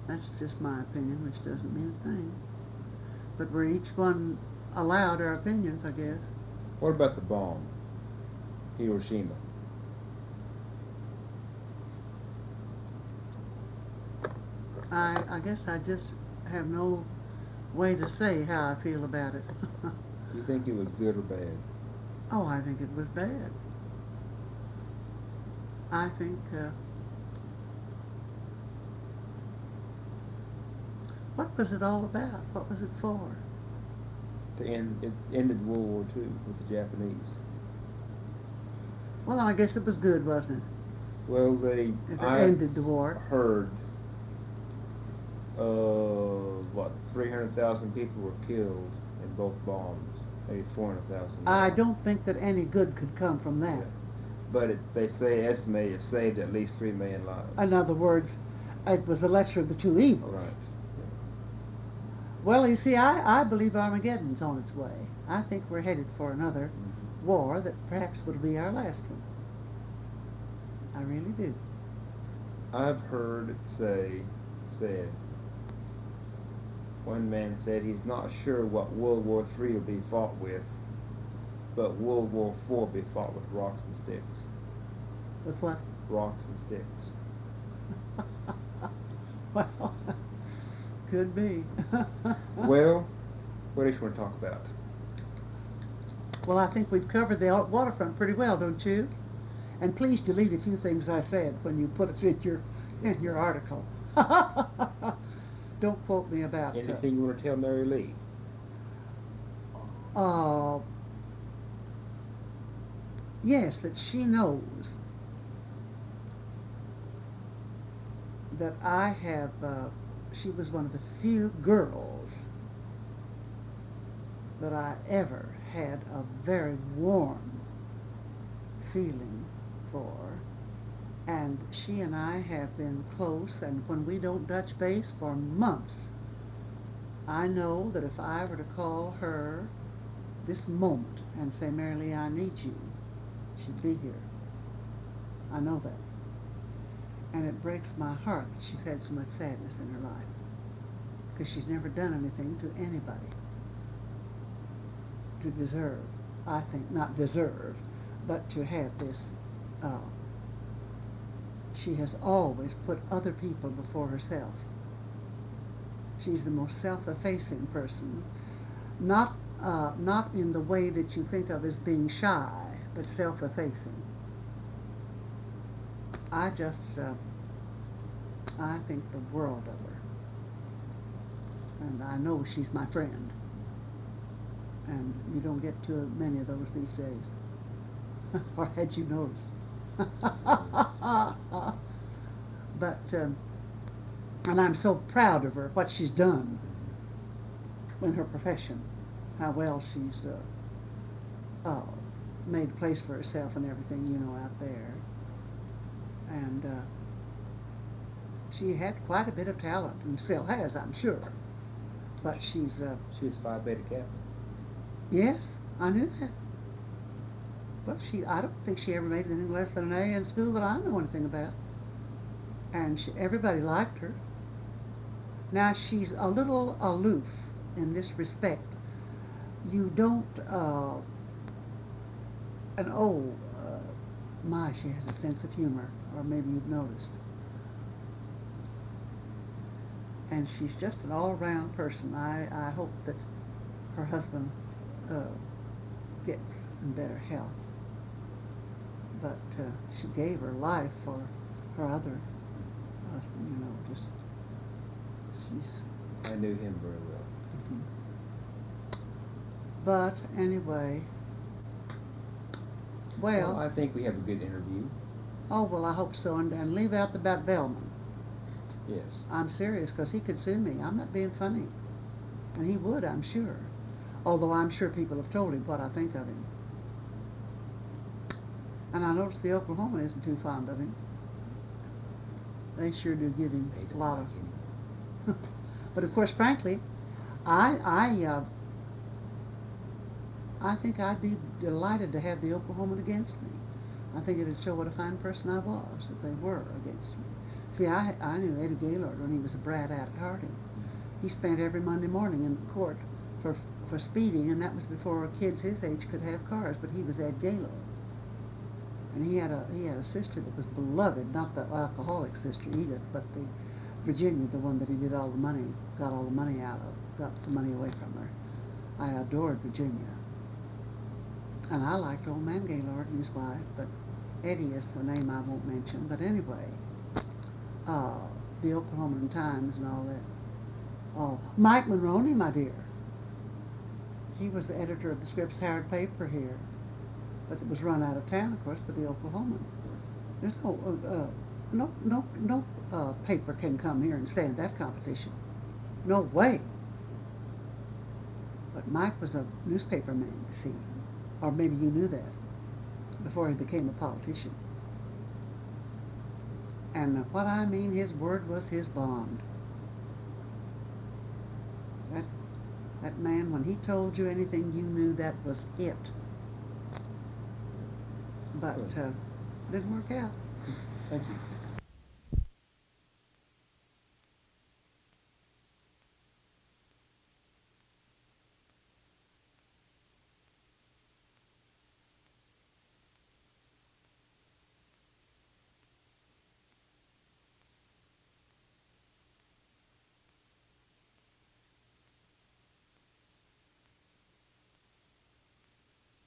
that's just my opinion, which doesn't mean a thing. But we're each one allowed our opinions, I guess. What about the bomb? Hiroshima. I guess I just have no way to say how I feel about it. Do you think it was good or bad? Oh, I think it was bad. I think, what was it all about? What was it for? It ended World War II with the Japanese. Well, I guess it was good, wasn't it? Well, If it ended the war. Heard, 300,000 people were killed in both bombs. Maybe 400,000. I don't think that any good could come from that. Yeah. But they estimate it saved at least 3 million lives. In other words, it was the lesser of the two evils. Right. Well, you see, I believe Armageddon's on its way. I think we're headed for another war that perhaps will be our last one. I really do. I've heard it said, one man said he's not sure what World War III will be fought with, but World War IV will be fought with rocks and sticks. With what? Rocks and sticks. Well, could be. Well, what else you want to talk about? Well, I think we've covered the waterfront pretty well, don't you? And please delete a few things I said when you put it in your article. Don't quote me about Anything you want to tell Mary Lee? Yes, that she knows that I have, she was one of the few girls that I ever had a very warm feeling for, and she and I have been close, and when we don't touch base for months, I know that if I were to call her this moment and say, Mary Lee, I need you, she'd be here. I know that. And it breaks my heart that she's had so much sadness in her life, because she's never done anything to anybody to deserve, I think, not deserve, but to have this. She has always put other people before herself. She's the most self-effacing person, not in the way that you think of as being shy, but self-effacing. I just, I think the world of her. And I know she's my friend. And you don't get too many of those these days. Or had you noticed? But, and I'm so proud of her, what she's done in her profession, how well she's made a place for herself and everything, you know, out there. And she had quite a bit of talent, and still has, I'm sure. But she's... She was Phi Beta Kappa. Yes, I knew that. But I don't think she ever made anything less than an A in school that I know anything about. and everybody liked her. Now she's a little aloof in this respect. You don't, my, she has a sense of humor, or maybe you've noticed. And she's just an all-round person. I hope that her husband gets in better health. But she gave her life for her other husband, you know, just, she's... I knew him very well. But anyway, well, I think we have a good interview. oh, well, I hope so, and leave out about Bellman. Yes. I'm serious, because he could sue me. I'm not being funny. And he would, I'm sure. Although I'm sure people have told him what I think of him. And I notice the Oklahoman isn't too fond of him. They sure do give him They a don't lot like of... him. But of course, frankly, I think I'd be delighted to have the Oklahoman against me. I think it'd show what a fine person I was if they were against me. See, I knew Eddie Gaylord when he was a brat out at Harding. He spent every Monday morning in court for speeding, and that was before kids his age could have cars, but he was Ed Gaylord. And he had a sister that was beloved, not the alcoholic sister Edith, but the Virginia, the one that he did all the money, got all the money out of, got the money away from her. I adored Virginia. And I liked old man Gaylord and his wife, but Eddie is the name I won't mention. But anyway, the Oklahoman Times and all that. Oh, Mike Monroe, my dear. He was the editor of the Scripps Herald paper here. But it was run out of town, of course, by the Oklahoman. There's no paper can come here and stand that competition. No way. But Mike was a newspaper man, you see. Or maybe you knew that before he became a politician. And what I mean, his word was his bond. That man, when he told you anything, you knew that was it. But didn't work out. Thank you.